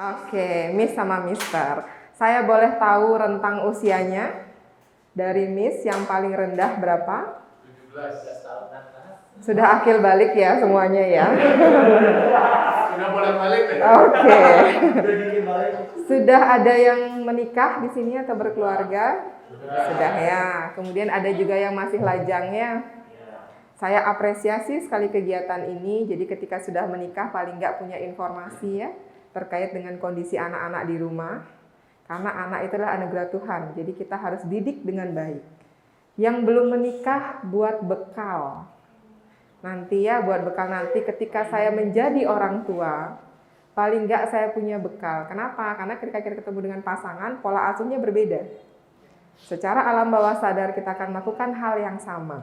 Oke, Miss sama Mister. Saya boleh tahu rentang usianya dari Miss yang paling rendah berapa? 17 tahun. Sudah akil balik ya semuanya ya. Sudah boleh balik ya? Oke. Sudah ada yang menikah di sini atau berkeluarga? Sudah ya. Kemudian ada juga yang masih lajangnya. Saya apresiasi sekali kegiatan ini. Jadi ketika sudah menikah paling nggak punya informasi ya terkait dengan kondisi anak-anak di rumah. Karena anak itu adalah anugerah Tuhan. Jadi kita harus didik dengan baik. Yang belum menikah buat bekal. Nanti ya buat bekal nanti ketika saya menjadi orang tua, paling nggak saya punya bekal. Kenapa? Karena ketika kita ketemu dengan pasangan, pola asuhnya berbeda. Secara alam bawah sadar kita akan melakukan hal yang sama.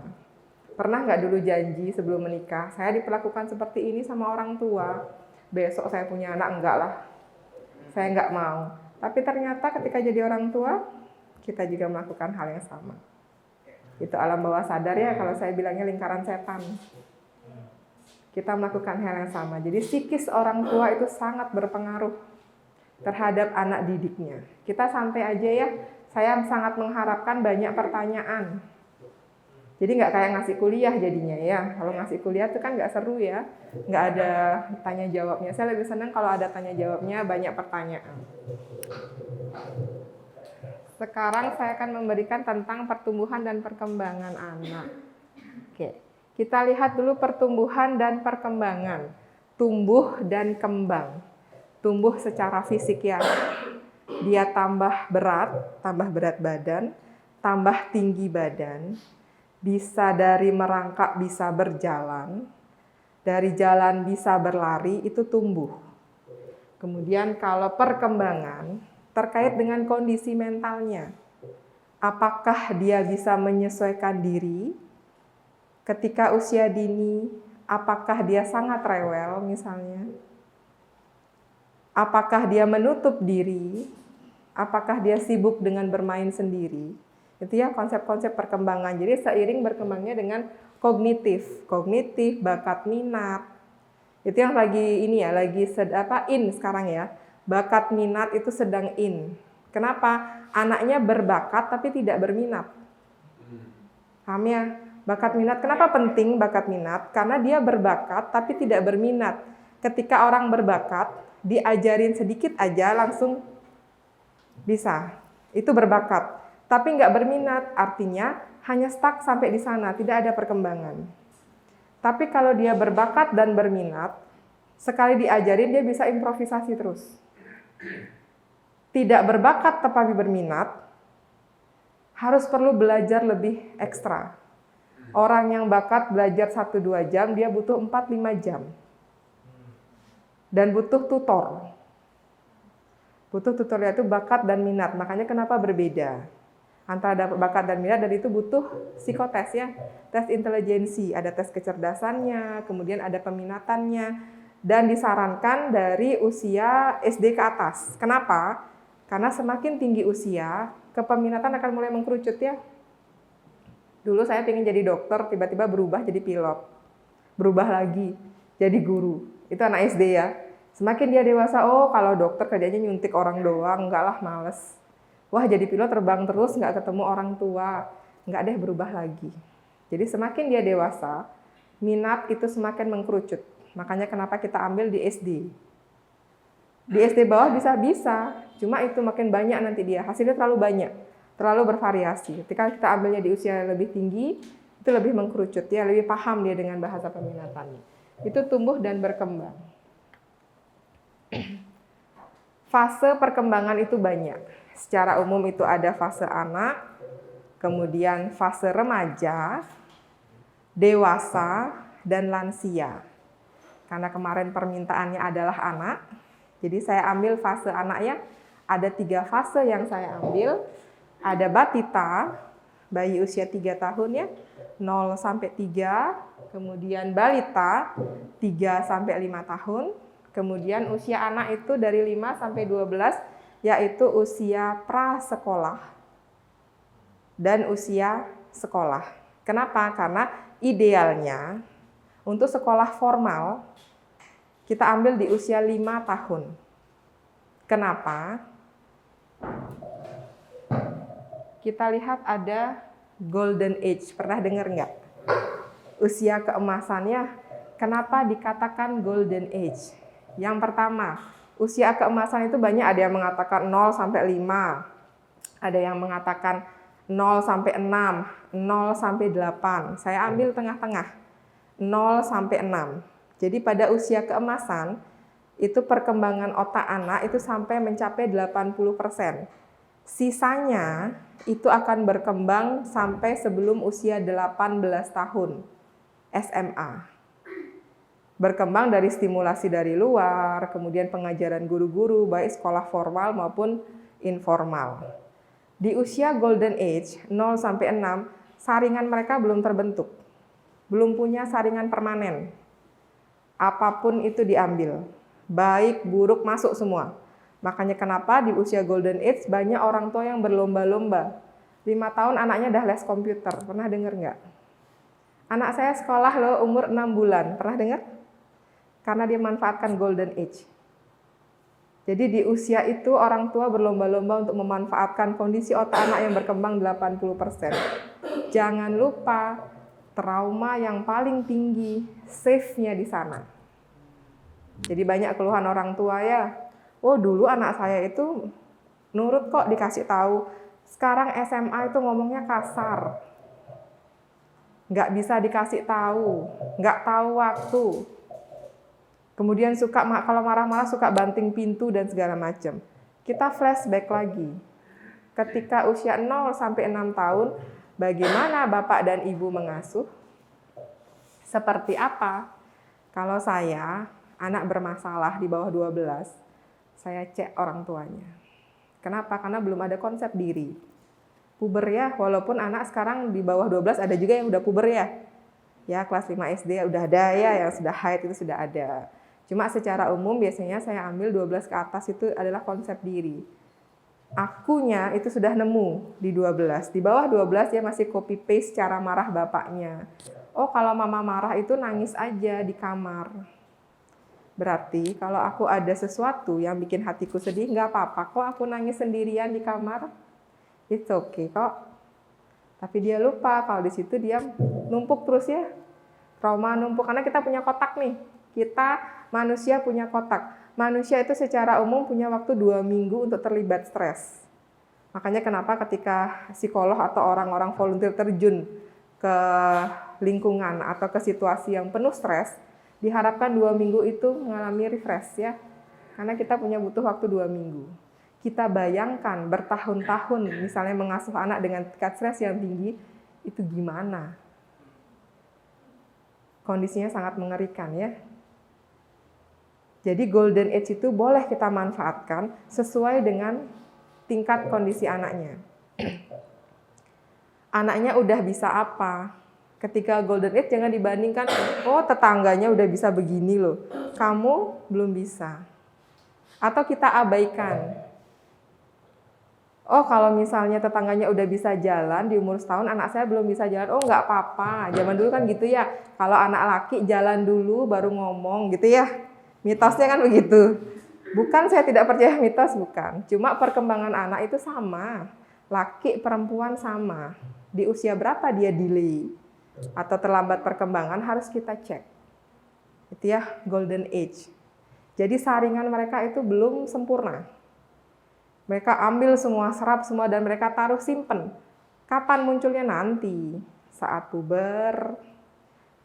Pernah nggak dulu janji sebelum menikah, saya diperlakukan seperti ini sama orang tua, besok saya punya anak, enggak lah. Saya nggak mau. Tapi ternyata ketika jadi orang tua, kita juga melakukan hal yang sama. Itu alam bawah sadar ya, kalau saya bilangnya lingkaran setan. Kita melakukan hal yang sama. Jadi psikis orang tua itu sangat berpengaruh terhadap anak didiknya. Kita santai aja ya, saya sangat mengharapkan banyak pertanyaan. Jadi nggak kayak ngasih kuliah jadinya ya. Kalau ngasih kuliah itu kan nggak seru ya, nggak ada tanya jawabnya. Saya lebih senang kalau ada tanya jawabnya, banyak pertanyaan. Sekarang saya akan memberikan tentang pertumbuhan dan perkembangan anak. Oke, kita lihat dulu pertumbuhan dan perkembangan. Tumbuh dan kembang. Tumbuh secara fisik ya. Dia tambah berat badan, tambah tinggi badan. Bisa dari merangkak bisa berjalan, dari jalan bisa berlari, itu tumbuh. Kemudian kalau perkembangan terkait dengan kondisi mentalnya, apakah dia bisa menyesuaikan diri ketika usia dini, apakah dia sangat rewel misalnya, apakah dia menutup diri, apakah dia sibuk dengan bermain sendiri. Itu ya konsep-konsep perkembangan. Jadi seiring berkembangnya dengan kognitif, bakat minat. Itu yang lagi ini ya, lagi in sekarang ya. Bakat minat itu sedang in. Kenapa? Anaknya berbakat tapi tidak berminat. Paham ya? Bakat minat. Kenapa penting bakat minat? Karena dia berbakat tapi tidak berminat. Ketika orang berbakat, diajarin sedikit aja langsung bisa. Itu berbakat. Tapi nggak berminat, artinya hanya stuck sampai di sana, tidak ada perkembangan. Tapi kalau dia berbakat dan berminat, sekali diajarin dia bisa improvisasi terus. Tidak berbakat tetapi berminat, harus perlu belajar lebih ekstra. Orang yang bakat belajar 1-2 jam, dia butuh 4-5 jam. Dan butuh tutor. Butuh tutor itu bakat dan minat, makanya kenapa berbeda. Antara bakat dan minat, dan itu butuh psikotes ya, tes intelijensi, ada tes kecerdasannya, kemudian ada peminatannya, dan disarankan dari usia SD ke atas. Kenapa? Karena semakin tinggi usia, kepeminatan akan mulai mengkerucut ya. Dulu saya pengen jadi dokter, tiba-tiba berubah jadi pilot, berubah lagi jadi guru, itu anak SD ya. Semakin dia dewasa, oh kalau dokter kerjanya nyuntik orang doang, enggak lah males. Wah jadi pilot terbang terus nggak ketemu orang tua, nggak deh berubah lagi. Jadi semakin dia dewasa, minat itu semakin mengkerucut. Makanya kenapa kita ambil di SD. Di SD bawah bisa, cuma itu makin banyak nanti dia, hasilnya terlalu banyak, terlalu bervariasi. Ketika kita ambilnya di usia lebih tinggi, itu lebih mengkerucut, ya lebih paham dia dengan bahasa peminatannya. Itu tumbuh dan berkembang. Fase perkembangan itu banyak. Secara umum itu ada fase anak, kemudian fase remaja, dewasa, dan lansia. Karena kemarin permintaannya adalah anak, jadi saya ambil fase anak ya. Ada 3 fase yang saya ambil. Ada batita, bayi usia 3 tahun ya, 0 sampai 3. Kemudian balita, 3 sampai 5 tahun. Kemudian usia anak itu dari 5 sampai 12, yaitu usia prasekolah dan usia sekolah. Kenapa? Karena idealnya untuk sekolah formal kita ambil di usia 5 tahun. Kenapa? Kita lihat ada golden age. Pernah dengar nggak? Usia keemasannya. Kenapa dikatakan golden age? Yang pertama, usia keemasan itu banyak, ada yang mengatakan 0 sampai 5. Ada yang mengatakan 0 sampai 6, 0 sampai 8. Saya ambil tengah-tengah. 0 sampai 6. Jadi pada usia keemasan, itu perkembangan otak anak itu sampai mencapai 80%. Sisanya itu akan berkembang sampai sebelum usia 18 tahun, SMA. Berkembang dari stimulasi dari luar, kemudian pengajaran guru-guru, baik sekolah formal maupun informal. Di usia golden age, 0 sampai 6, saringan mereka belum terbentuk. Belum punya saringan permanen. Apapun itu diambil. Baik, buruk, masuk semua. Makanya kenapa di usia golden age banyak orang tua yang berlomba-lomba. 5 tahun anaknya udah les komputer. Pernah dengar nggak? Anak saya sekolah loh umur 6 bulan. Pernah dengar? Karena dia manfaatkan golden age. Jadi di usia itu orang tua berlomba-lomba untuk memanfaatkan kondisi otak anak yang berkembang 80%. Jangan lupa trauma yang paling tinggi, safe-nya di sana. Jadi banyak keluhan orang tua ya, oh dulu anak saya itu nurut kok dikasih tahu, sekarang SMA itu ngomongnya kasar, nggak bisa dikasih tahu, nggak tahu waktu, kemudian suka kalau marah-marah suka banting pintu dan segala macam. Kita flashback lagi, ketika usia 0 sampai 6 tahun, bagaimana bapak dan ibu mengasuh? Seperti apa? Kalau saya anak bermasalah di bawah 12, saya cek orang tuanya. Kenapa? Karena belum ada konsep diri. Puber ya, walaupun anak sekarang di bawah 12 ada juga yang udah puber ya. Ya, kelas 5 SD udah ada ya, yang sudah haid itu sudah ada. Cuma secara umum biasanya saya ambil 12 ke atas itu adalah konsep diri. Akunya itu sudah nemu di 12. Di bawah 12 dia masih copy paste cara marah bapaknya. Oh, kalau mama marah itu nangis aja di kamar. Berarti kalau aku ada sesuatu yang bikin hatiku sedih, nggak apa-apa kok aku nangis sendirian di kamar. It's okay kok. Tapi dia lupa kalau di situ dia numpuk terus ya. Trauma numpuk, karena kita punya kotak nih. Kita manusia punya kotak. Manusia itu secara umum punya waktu 2 minggu untuk terlibat stres. Makanya kenapa ketika psikolog atau orang-orang volunteer terjun ke lingkungan atau ke situasi yang penuh stres, diharapkan 2 minggu itu mengalami refresh ya. Karena kita punya butuh waktu 2 minggu. Kita bayangkan bertahun-tahun misalnya mengasuh anak dengan tingkat stres yang tinggi, itu gimana? Kondisinya sangat mengerikan ya. Jadi golden age itu boleh kita manfaatkan sesuai dengan tingkat kondisi anaknya. Anaknya udah bisa apa? Ketika golden age jangan dibandingkan, oh tetangganya udah bisa begini loh, kamu belum bisa. Atau kita abaikan. Oh kalau misalnya tetangganya udah bisa jalan di umur setahun, anak saya belum bisa jalan, oh nggak apa-apa. Zaman dulu kan gitu ya, kalau anak laki jalan dulu baru ngomong gitu ya. Mitosnya kan begitu. Bukan saya tidak percaya mitos, bukan. Cuma perkembangan anak itu sama. Laki perempuan sama. Di usia berapa dia delay atau terlambat perkembangan harus kita cek. Itu ya golden age. Jadi saringan mereka itu belum sempurna. Mereka ambil semua, serap semua dan mereka taruh simpen. Kapan munculnya? Nanti. Saat puber,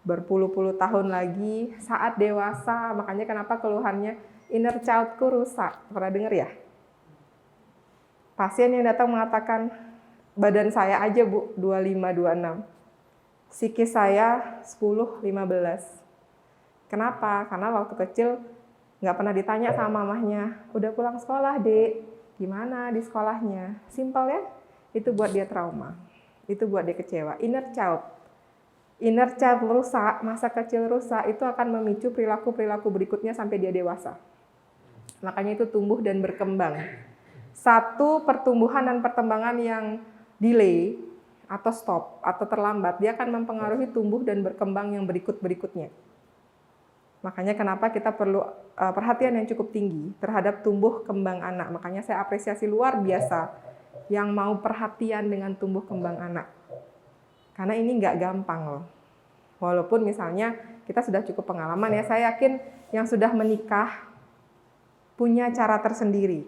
berpuluh-puluh tahun lagi, saat dewasa. Makanya kenapa keluhannya inner child-ku rusak. Pernah dengar ya? Pasien yang datang mengatakan, badan saya aja Bu, 25-26. Psikis saya 10-15. Kenapa? Karena waktu kecil nggak pernah ditanya sama mamahnya, udah pulang sekolah dek, gimana di sekolahnya? Simpel ya, itu buat dia trauma, itu buat dia kecewa. Inner child rusak, masa kecil rusak, itu akan memicu perilaku-perilaku berikutnya sampai dia dewasa. Makanya itu tumbuh dan berkembang. Satu pertumbuhan dan perkembangan yang delay, atau stop, atau terlambat, dia akan mempengaruhi tumbuh dan berkembang yang berikut-berikutnya. Makanya kenapa kita perlu perhatian yang cukup tinggi terhadap tumbuh kembang anak. Makanya saya apresiasi luar biasa yang mau perhatian dengan tumbuh kembang anak. Karena ini nggak gampang loh. Walaupun misalnya kita sudah cukup pengalaman ya, saya yakin yang sudah menikah punya cara tersendiri.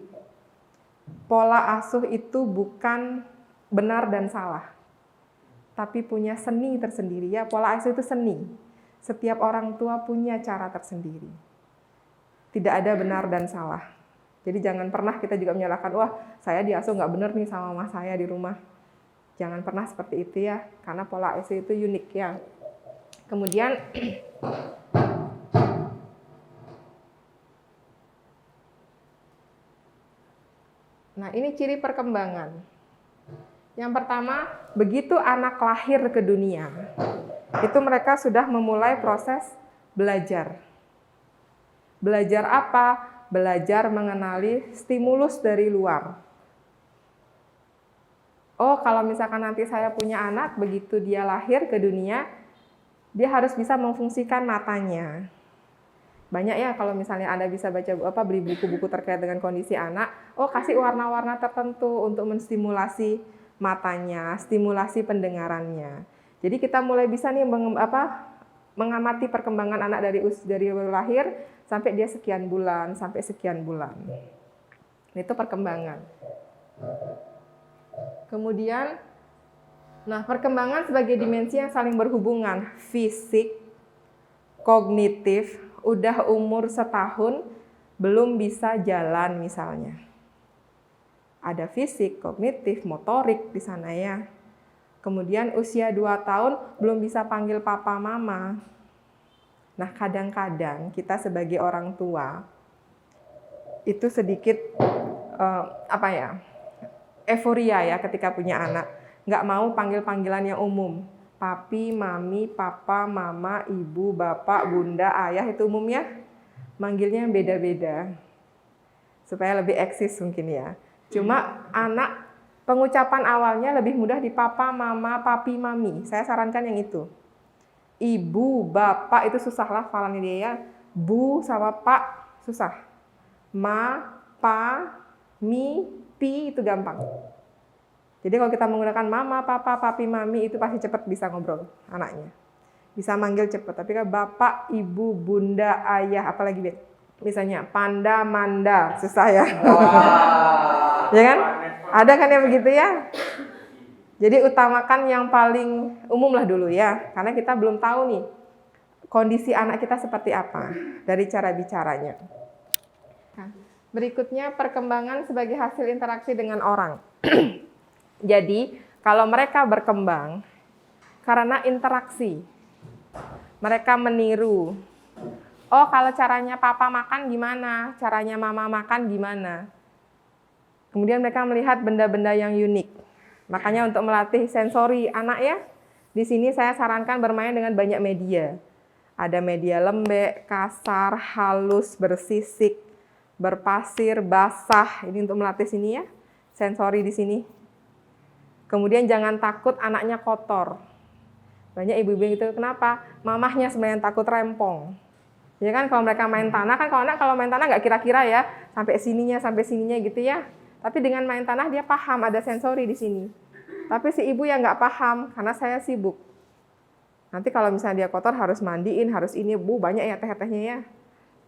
Pola asuh itu bukan benar dan salah, tapi punya seni tersendiri ya. Pola asuh itu seni. Setiap orang tua punya cara tersendiri. Tidak ada benar dan salah. Jadi jangan pernah kita juga menyalahkan, wah saya diasuh nggak benar nih sama mama saya di rumah. Jangan pernah seperti itu ya, karena pola asuh itu unik ya. Kemudian nah, ini ciri perkembangan. Yang pertama, begitu anak lahir ke dunia, itu mereka sudah memulai proses belajar. Belajar apa? Belajar mengenali stimulus dari luar. Oh, kalau misalkan nanti saya punya anak, begitu dia lahir ke dunia, dia harus bisa memfungsikan matanya. Banyak ya kalau misalnya Anda bisa beli buku-buku terkait dengan kondisi anak, oh kasih warna-warna tertentu untuk menstimulasi matanya, stimulasi pendengarannya. Jadi kita mulai bisa nih mengamati perkembangan anak dari lahir sampai dia sekian bulan, sampai sekian bulan. Itu perkembangan. Kemudian, nah perkembangan sebagai dimensi yang saling berhubungan, fisik, kognitif, udah umur 1 tahun, belum bisa jalan misalnya. Ada fisik, kognitif, motorik di sana ya. Kemudian usia 2 tahun, belum bisa panggil papa mama. Nah kadang-kadang kita sebagai orang tua, itu sedikit, euforia ya ketika punya anak. Nggak mau panggil-panggilan yang umum. Papi, mami, papa, mama, ibu, bapak, bunda, ayah, itu umumnya manggilnya beda-beda. Supaya lebih eksis mungkin ya. Cuma anak pengucapan awalnya lebih mudah di papa, mama, papi, mami. Saya sarankan yang itu. Ibu, bapak itu susah hafalannya dia ya. Bu sama pak susah. Ma, pa, mi, pi itu gampang. Jadi kalau kita menggunakan mama, papa, papi, mami itu pasti cepat bisa ngobrol anaknya. Bisa manggil cepat. Tapi kan bapak, ibu, bunda, ayah, apalagi misalnya panda, manda, susah ya. Ya kan? Ada kan yang begitu ya? Jadi utamakan yang paling umum lah dulu ya. Karena kita belum tahu nih kondisi anak kita seperti apa dari cara bicaranya. Nah, berikutnya perkembangan sebagai hasil interaksi dengan orang. Jadi, kalau mereka berkembang karena interaksi, mereka meniru. Oh, kalau caranya papa makan gimana? Caranya mama makan gimana? Kemudian mereka melihat benda-benda yang unik. Makanya untuk melatih sensori anak ya, di sini saya sarankan bermain dengan banyak media. Ada media lembek, kasar, halus, bersisik, berpasir, basah. Ini untuk melatih sini ya, sensori di sini. Kemudian jangan takut anaknya kotor. Banyak ibu-ibu itu kenapa? Mamahnya sebenarnya takut rempong. Ya kan kalau mereka main tanah kan kalau main tanah nggak kira-kira ya sampai sininya gitu ya. Tapi dengan main tanah dia paham ada sensori di sini. Tapi si ibu yang nggak paham karena saya sibuk. Nanti kalau misalnya dia kotor harus mandiin, harus ini, Bu, banyak ya teh-tehnya ya.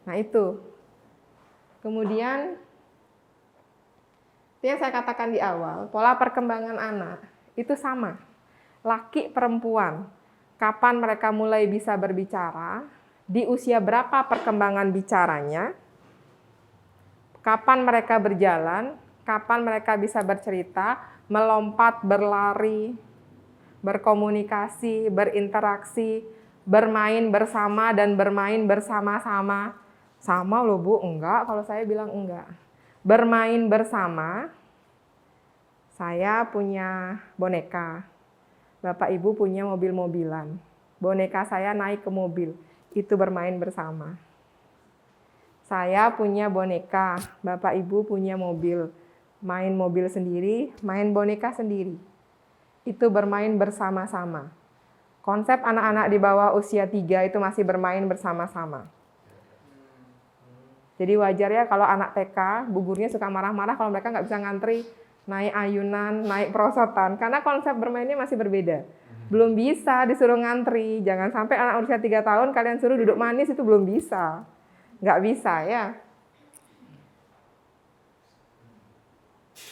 Nah itu. Kemudian yang saya katakan di awal, pola perkembangan anak itu sama. Laki perempuan, kapan mereka mulai bisa berbicara, di usia berapa perkembangan bicaranya, kapan mereka berjalan, kapan mereka bisa bercerita, melompat, berlari, berkomunikasi, berinteraksi, bermain bersama dan bermain bersama-sama. Sama loh Bu, enggak, kalau saya bilang enggak. Bermain bersama, saya punya boneka, Bapak Ibu punya mobil-mobilan. Boneka saya naik ke mobil, itu bermain bersama. Saya punya boneka, Bapak Ibu punya mobil. Main mobil sendiri, main boneka sendiri. Itu bermain bersama-sama. Konsep anak-anak di bawah usia 3 itu masih bermain bersama-sama. Jadi wajar ya kalau anak TK, bu gurunya suka marah-marah kalau mereka nggak bisa ngantri, naik ayunan, naik perosotan. Karena konsep bermainnya masih berbeda. Belum bisa disuruh ngantri. Jangan sampai anak usia 3 tahun kalian suruh duduk manis, itu belum bisa. Nggak bisa ya.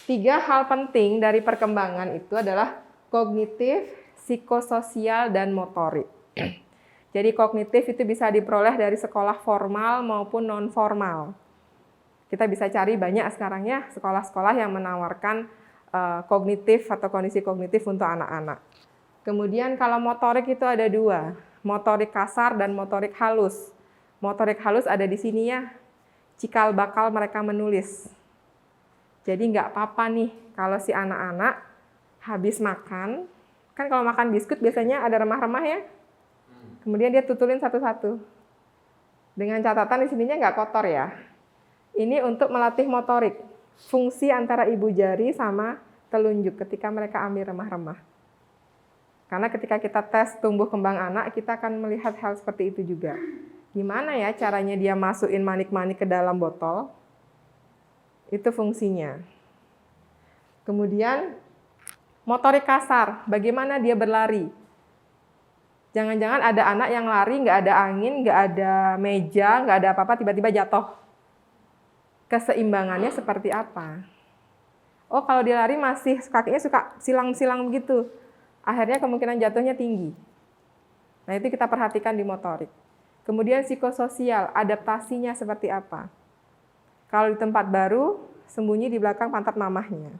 3 hal penting dari perkembangan itu adalah kognitif, psikososial, dan motorik. Jadi kognitif itu bisa diperoleh dari sekolah formal maupun non-formal. Kita bisa cari banyak sekarang ya sekolah-sekolah yang menawarkan kognitif atau kondisi kognitif untuk anak-anak. Kemudian kalau motorik itu ada 2, motorik kasar dan motorik halus. Motorik halus ada di sini ya, cikal bakal mereka menulis. Jadi nggak apa-apa nih kalau si anak-anak habis makan, kan kalau makan biskuit biasanya ada remah-remah ya. Kemudian dia tutulin satu-satu. Dengan catatan di sininya nggak kotor ya. Ini untuk melatih motorik. Fungsi antara ibu jari sama telunjuk ketika mereka ambil remah-remah. Karena ketika kita tes tumbuh kembang anak, kita akan melihat hal seperti itu juga. Gimana ya caranya dia masukin manik-manik ke dalam botol? Itu fungsinya. Kemudian motorik kasar, bagaimana dia berlari? Jangan-jangan ada anak yang lari, nggak ada angin, nggak ada meja, nggak ada apa-apa, tiba-tiba jatuh. Keseimbangannya seperti apa? Oh, kalau dia lari masih kakinya suka silang-silang begitu. Akhirnya kemungkinan jatuhnya tinggi. Nah, itu kita perhatikan di motorik. Kemudian psikososial, adaptasinya seperti apa? Kalau di tempat baru, sembunyi di belakang pantat mamahnya.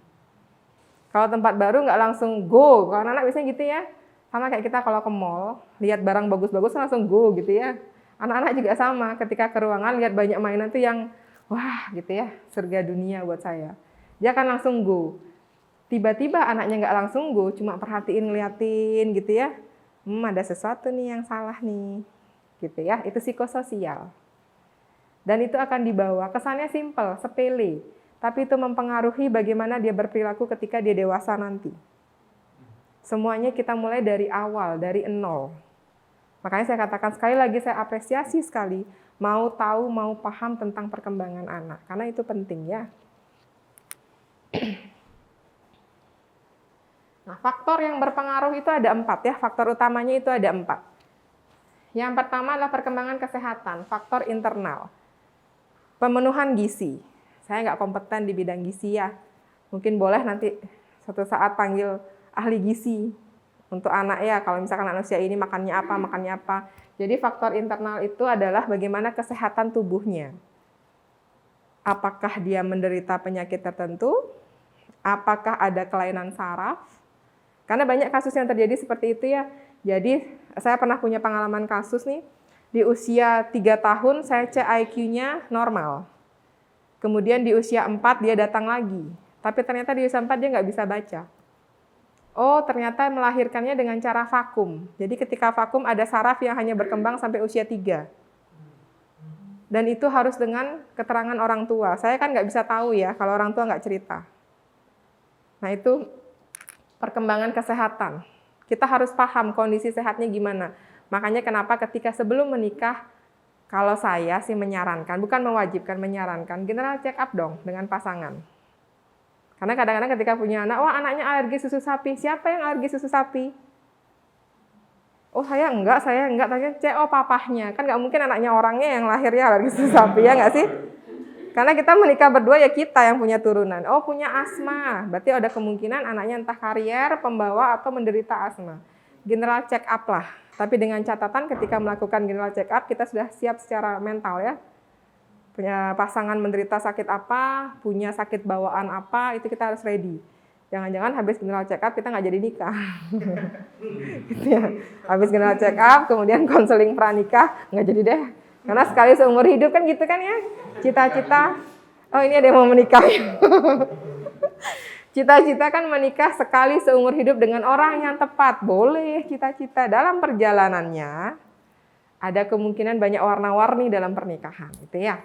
Kalau tempat baru nggak langsung go, kalau anak-anak biasanya gitu ya. Sama kayak kita kalau ke mall, lihat barang bagus-bagus langsung go gitu ya. Anak-anak juga sama, ketika ke ruangan lihat banyak mainan tuh yang wah gitu ya, surga dunia buat saya. Dia akan langsung go. Tiba-tiba anaknya nggak langsung go, cuma perhatiin, ngeliatin gitu ya. Ada sesuatu nih yang salah nih. Gitu ya, itu psikososial. Dan itu akan dibawa, kesannya simpel, sepele. Tapi itu mempengaruhi bagaimana dia berperilaku ketika dia dewasa nanti. Semuanya kita mulai dari awal, dari nol. Makanya saya katakan sekali lagi, saya apresiasi sekali mau tahu, mau paham tentang perkembangan anak. Karena itu penting ya. Nah, faktor yang berpengaruh itu ada 4 ya. Faktor utamanya itu ada 4. Yang pertama adalah perkembangan kesehatan, faktor internal. Pemenuhan gizi. Saya nggak kompeten di bidang gizi ya. Mungkin boleh nanti suatu saat panggil ahli gizi untuk anak ya, kalau misalkan anak usia ini makannya apa. Jadi faktor internal itu adalah bagaimana kesehatan tubuhnya. Apakah dia menderita penyakit tertentu? Apakah ada kelainan saraf? Karena banyak kasus yang terjadi seperti itu ya. Jadi saya pernah punya pengalaman kasus nih, di usia 3 tahun saya cek IQ-nya normal. Kemudian di usia 4 dia datang lagi, tapi ternyata di usia 4 dia nggak bisa baca. Oh, ternyata melahirkannya dengan cara vakum. Jadi ketika vakum ada saraf yang hanya berkembang sampai usia 3. Dan itu harus dengan keterangan orang tua. Saya kan nggak bisa tahu ya kalau orang tua nggak cerita. Nah, itu perkembangan kesehatan. Kita harus paham kondisi sehatnya gimana. Makanya kenapa ketika sebelum menikah, kalau saya sih menyarankan, bukan mewajibkan, menyarankan, general check up dong dengan pasangan. Karena kadang-kadang ketika punya anak, wah anaknya alergi susu sapi. Siapa yang alergi susu sapi? Oh saya enggak, tanya cek, oh papahnya. Kan nggak mungkin anaknya orangnya yang lahirnya alergi susu sapi, ya nggak sih? Karena kita menikah berdua ya kita yang punya turunan. Oh punya asma, berarti ada kemungkinan anaknya entah karier, pembawa, atau menderita asma. General check up lah. Tapi dengan catatan ketika melakukan general check up, kita sudah siap secara mental ya. Punya pasangan menderita sakit apa, punya sakit bawaan apa, itu kita harus ready. Jangan-jangan habis general check up kita nggak jadi nikah. Gitu ya. Habis general check up, kemudian konseling pranikah, nggak jadi deh. Karena sekali seumur hidup kan gitu kan ya. Cita-cita, oh ini ada yang mau menikah. Cita-cita kan menikah sekali seumur hidup dengan orang yang tepat. Boleh cita-cita dalam perjalanannya. Ada kemungkinan banyak warna-warni dalam pernikahan, gitu ya.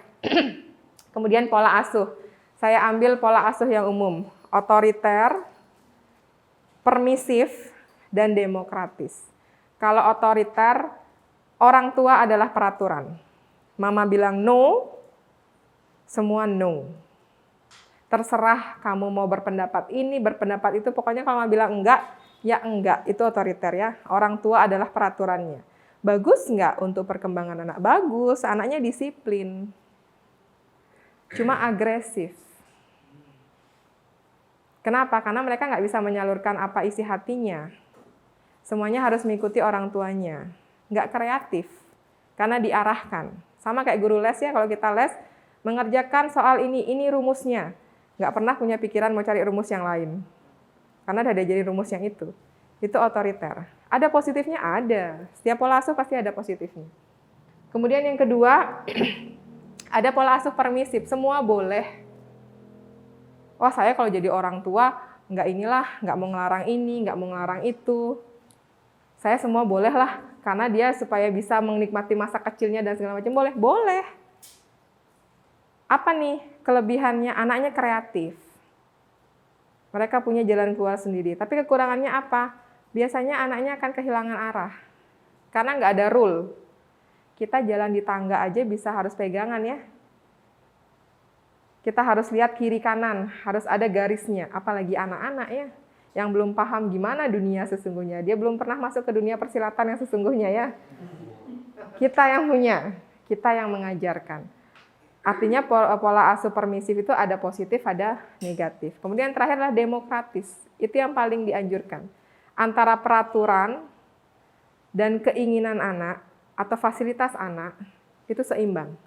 Kemudian pola asuh. Saya ambil pola asuh yang umum, otoriter, permisif, dan demokratis. Kalau otoriter, orang tua adalah peraturan. Mama bilang no, Semua no. Terserah kamu mau berpendapat ini, berpendapat itu, pokoknya kalau mama bilang enggak, ya enggak. Itu otoriter ya. Orang tua adalah peraturannya. Bagus enggak untuk perkembangan anak? Bagus, anaknya disiplin. Cuma agresif. Kenapa? Karena mereka nggak bisa menyalurkan apa isi hatinya. Semuanya harus mengikuti orang tuanya. Nggak kreatif. Karena diarahkan. Sama kayak guru les ya, kalau kita les, mengerjakan soal ini rumusnya. Nggak pernah punya pikiran mau cari rumus yang lain. Karena udah diajarin rumus yang itu. Itu otoriter. Ada positifnya? Ada. Setiap pola asuh pasti ada positifnya. Kemudian yang kedua, ada pola asuh permisif. Semua boleh. Wah, saya kalau jadi orang tua, nggak mau ngelarang ini, nggak mau ngelarang itu. Saya semua boleh lah. Karena dia supaya bisa menikmati masa kecilnya dan segala macam. Boleh. Apa nih kelebihannya? Anaknya kreatif. Mereka punya jalan keluar sendiri. Tapi kekurangannya apa? Biasanya anaknya akan kehilangan arah. Karena nggak ada rule. Kita jalan di tangga aja bisa harus pegangan ya. Kita harus lihat kiri kanan. Harus ada garisnya. Apalagi anak-anak ya. Yang belum paham gimana dunia sesungguhnya. Dia belum pernah masuk ke dunia persilatan yang sesungguhnya ya. Kita yang punya. Kita yang mengajarkan. Artinya pola asuh permisif itu ada positif, ada negatif. Kemudian terakhir adalah demokratis. Itu yang paling dianjurkan. Antara peraturan dan keinginan anak atau fasilitas anak itu seimbang.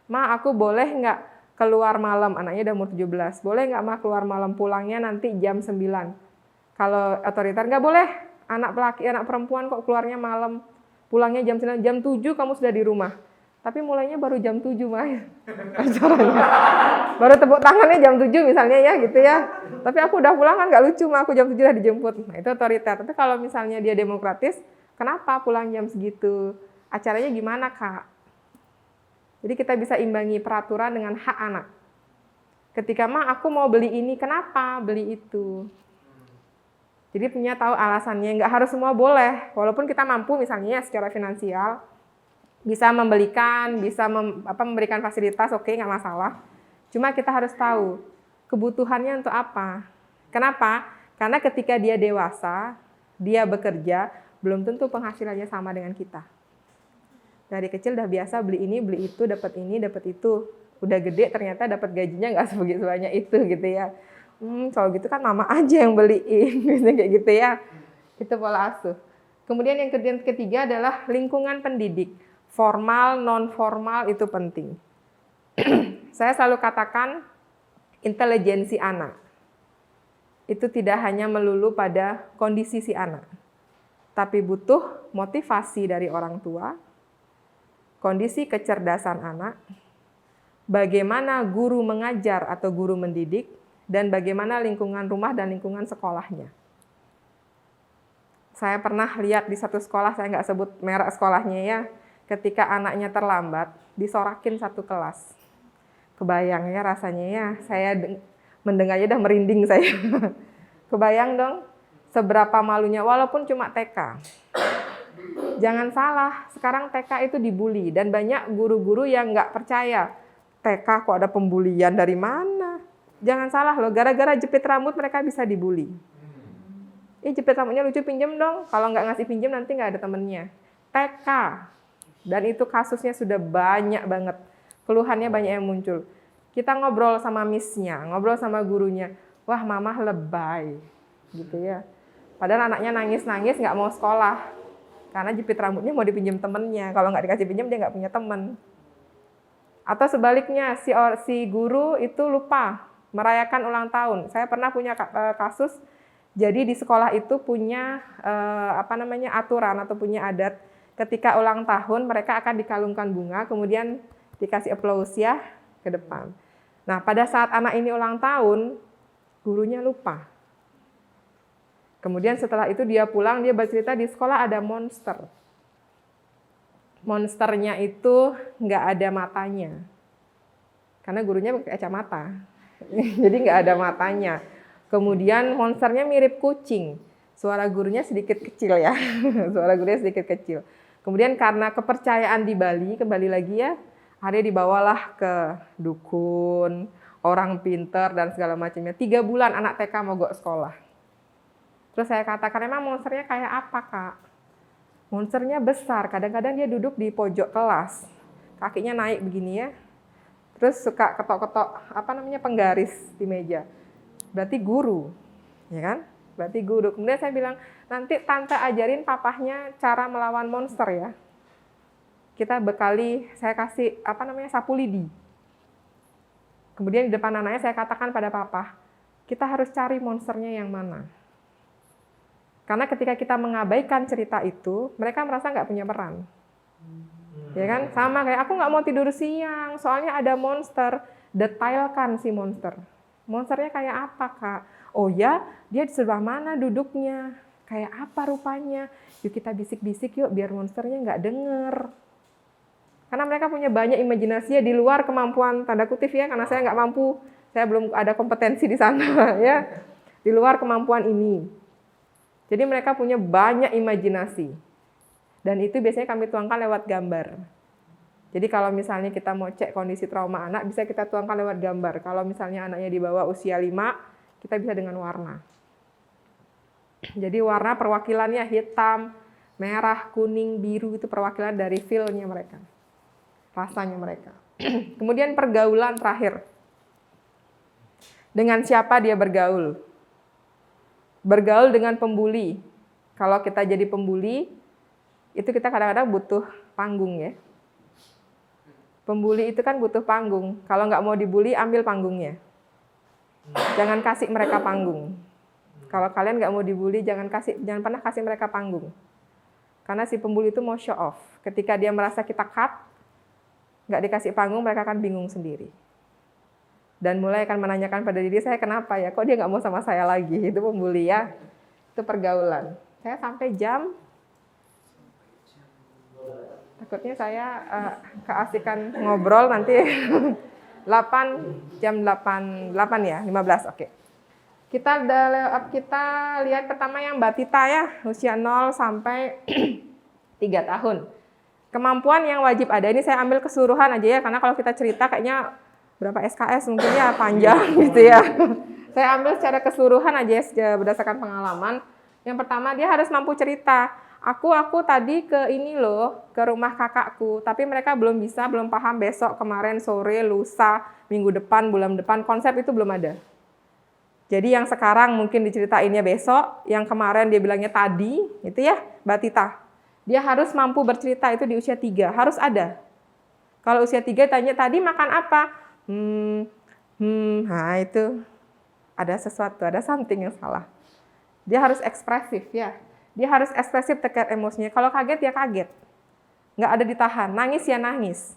Ma, aku boleh nggak keluar malam? Anaknya udah umur 17. Boleh nggak ma keluar malam, pulangnya nanti jam 9? Kalau otoriter nggak boleh. Anak laki, anak perempuan kok keluarnya malam, pulangnya jam 9, jam 7 kamu sudah di rumah. Tapi mulainya baru jam 7 mah acaranya. Baru tepuk tangannya jam 7 misalnya ya gitu ya. Tapi aku udah pulang kan nggak lucu mah, aku jam 7 udah dijemput. Nah itu otoriter. Tapi kalau misalnya dia demokratis, kenapa pulang jam segitu? Acaranya gimana kak? Jadi kita bisa imbangi peraturan dengan hak anak. Ketika mah aku mau beli ini, kenapa beli itu? Jadi punya tahu alasannya, nggak harus semua boleh. Walaupun kita mampu misalnya secara finansial, bisa membelikan, bisa memberikan fasilitas, oke, nggak masalah. Cuma kita harus tahu kebutuhannya untuk apa. Kenapa? Karena ketika dia dewasa, dia bekerja, belum tentu penghasilannya sama dengan kita. Dari kecil udah biasa beli ini, beli itu, dapat ini, dapat itu. Udah gede ternyata dapat gajinya nggak sebanyak itu gitu ya. Kalau gitu kan mama aja yang beliin, kayak gitu ya. Itu pola asuh. Kemudian yang ketiga adalah lingkungan pendidik. Formal, non-formal itu penting. Saya selalu katakan intelijensi anak. Itu tidak hanya melulu pada kondisi si anak. Tapi butuh motivasi dari orang tua, kondisi kecerdasan anak, bagaimana guru mengajar atau guru mendidik, dan bagaimana lingkungan rumah dan lingkungan sekolahnya. Saya pernah lihat di satu sekolah, saya nggak sebut merek sekolahnya ya, ketika anaknya terlambat, disorakin satu kelas. Kebayang ya rasanya ya, saya mendengarnya udah merinding saya. Kebayang dong, seberapa malunya, walaupun cuma TK. Jangan salah, sekarang TK itu dibully, dan banyak guru-guru yang nggak percaya. TK kok ada pembulian, dari mana? Jangan salah loh, gara-gara jepit rambut mereka bisa dibully. Jepit rambutnya lucu, pinjem dong. Kalau nggak ngasih pinjem nanti nggak ada temennya. TK. Dan itu kasusnya sudah banyak banget. Keluhannya banyak yang muncul. Kita ngobrol sama miss-nya, ngobrol sama gurunya. Wah, mamah lebay. Gitu ya. Padahal anaknya nangis-nangis nggak mau sekolah. Karena jepit rambutnya mau dipinjam temennya. Kalau nggak dikasih pinjam, dia nggak punya teman. Atau sebaliknya, si guru itu lupa merayakan ulang tahun. Saya pernah punya kasus, jadi di sekolah itu punya aturan atau punya adat. Ketika ulang tahun, mereka akan dikalungkan bunga, kemudian dikasih aplaus ya ke depan. Nah, pada saat anak ini ulang tahun, gurunya lupa. Kemudian setelah itu dia pulang, dia bercerita di sekolah ada monster. Monsternya itu nggak ada matanya. Karena gurunya pakai kacamata. Jadi nggak ada matanya. Kemudian monsternya mirip kucing. Suara gurunya sedikit kecil ya. Suara gurunya sedikit kecil. Kemudian karena kepercayaan di Bali, kembali lagi ya, Akhirnya dibawalah ke dukun, orang pinter dan segala macamnya. 3 bulan anak TK mogok sekolah. Terus saya katakan, emang monsternya kayak apa, Kak? Monsternya besar, kadang-kadang dia duduk di pojok kelas. Kakinya naik begini ya. Terus suka ketok-ketok penggaris di meja. Berarti guru. Ya kan? Berarti guru. Kemudian saya bilang, nanti tante ajarin papahnya cara melawan monster ya. Kita bekali, saya kasih sapu lidi. Kemudian di depan anaknya saya katakan pada papa, kita harus cari monsternya yang mana. Karena ketika kita mengabaikan cerita itu, mereka merasa nggak punya peran. Ya kan? Sama kayak aku nggak mau tidur siang, soalnya ada monster. Detailkan si monster. Monsternya kayak apa, Kak? Oh ya, dia di sebelah mana duduknya? Kayak apa rupanya? Yuk kita bisik-bisik yuk, biar monsternya nggak denger. Karena mereka punya banyak imajinasinya di luar kemampuan tanda kutip ya, karena saya nggak mampu, saya belum ada kompetensi di sana ya, di luar kemampuan ini. Jadi mereka punya banyak imajinasi, dan itu biasanya kami tuangkan lewat gambar. Jadi kalau misalnya kita mau cek kondisi trauma anak, bisa kita tuangkan lewat gambar. Kalau misalnya anaknya di bawah usia 5, kita bisa dengan warna. Jadi warna perwakilannya hitam, merah, kuning, biru, itu perwakilan dari feel-nya mereka. Rasanya mereka. Kemudian pergaulan terakhir. Dengan siapa dia bergaul? Bergaul dengan pembuli. Kalau kita jadi pembuli, itu kita kadang-kadang butuh panggung ya. Pembuli itu kan butuh panggung. Kalau nggak mau dibully, ambil panggungnya. Jangan kasih mereka panggung. Kalau kalian nggak mau dibully, jangan pernah kasih mereka panggung. Karena si pembuli itu mau show off. Ketika dia merasa kita cut, nggak dikasih panggung, mereka akan bingung sendiri. Dan mulai akan menanyakan pada diri saya, kenapa ya? Kok dia nggak mau sama saya lagi? Itu pembuli ya. Itu pergaulan. Saya sampai jam, takutnya saya keasikan ngobrol nanti 8 ya, 15, oke. Kita lihat pertama yang Mbak Tita ya, usia 0 sampai 3 tahun. Kemampuan yang wajib ada, ini saya ambil keseluruhan aja ya, karena kalau kita cerita kayaknya berapa SKS mungkin ya panjang gitu ya. Saya ambil secara keseluruhan aja ya, berdasarkan pengalaman. Yang pertama, dia harus mampu cerita. Aku tadi ke ini loh, ke rumah kakakku, tapi mereka belum paham besok, kemarin, sore, lusa, minggu depan, bulan depan, konsep itu belum ada. Jadi yang sekarang mungkin diceritainnya besok, yang kemarin dia bilangnya tadi, itu ya, Mbak Tita. Dia harus mampu bercerita itu di usia 3, harus ada. Kalau usia 3 tanya, tadi makan apa? Nah itu ada sesuatu, ada something yang salah. Dia harus ekspresif ya. Dia harus ekspresif terkait emosinya. Kalau kaget ya kaget. Nggak ada ditahan. Nangis ya nangis.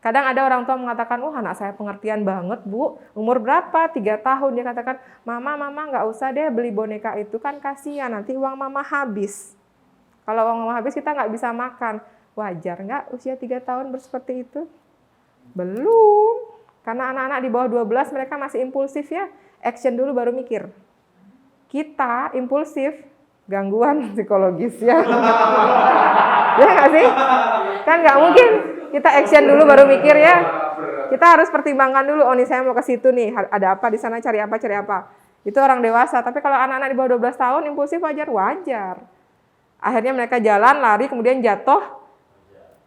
Kadang ada orang tua mengatakan, anak saya pengertian banget Bu. Umur berapa? 3 tahun. Dia katakan, Mama nggak usah deh beli boneka itu, kan kasihan. Nanti uang Mama habis. Kalau uang Mama habis kita nggak bisa makan. Wajar nggak usia 3 tahun seperti itu? Belum. Karena anak-anak di bawah 12 mereka masih impulsif ya. Action dulu baru mikir. Kita impulsif, gangguan psikologis ya. Ya nggak sih? Kan nggak mungkin kita action dulu baru mikir ya. Kita harus pertimbangkan dulu, nih saya mau ke situ nih, ada apa di sana, cari apa. Itu orang dewasa, tapi kalau anak-anak di bawah 12 tahun impulsif wajar. Akhirnya mereka jalan, lari, kemudian jatuh.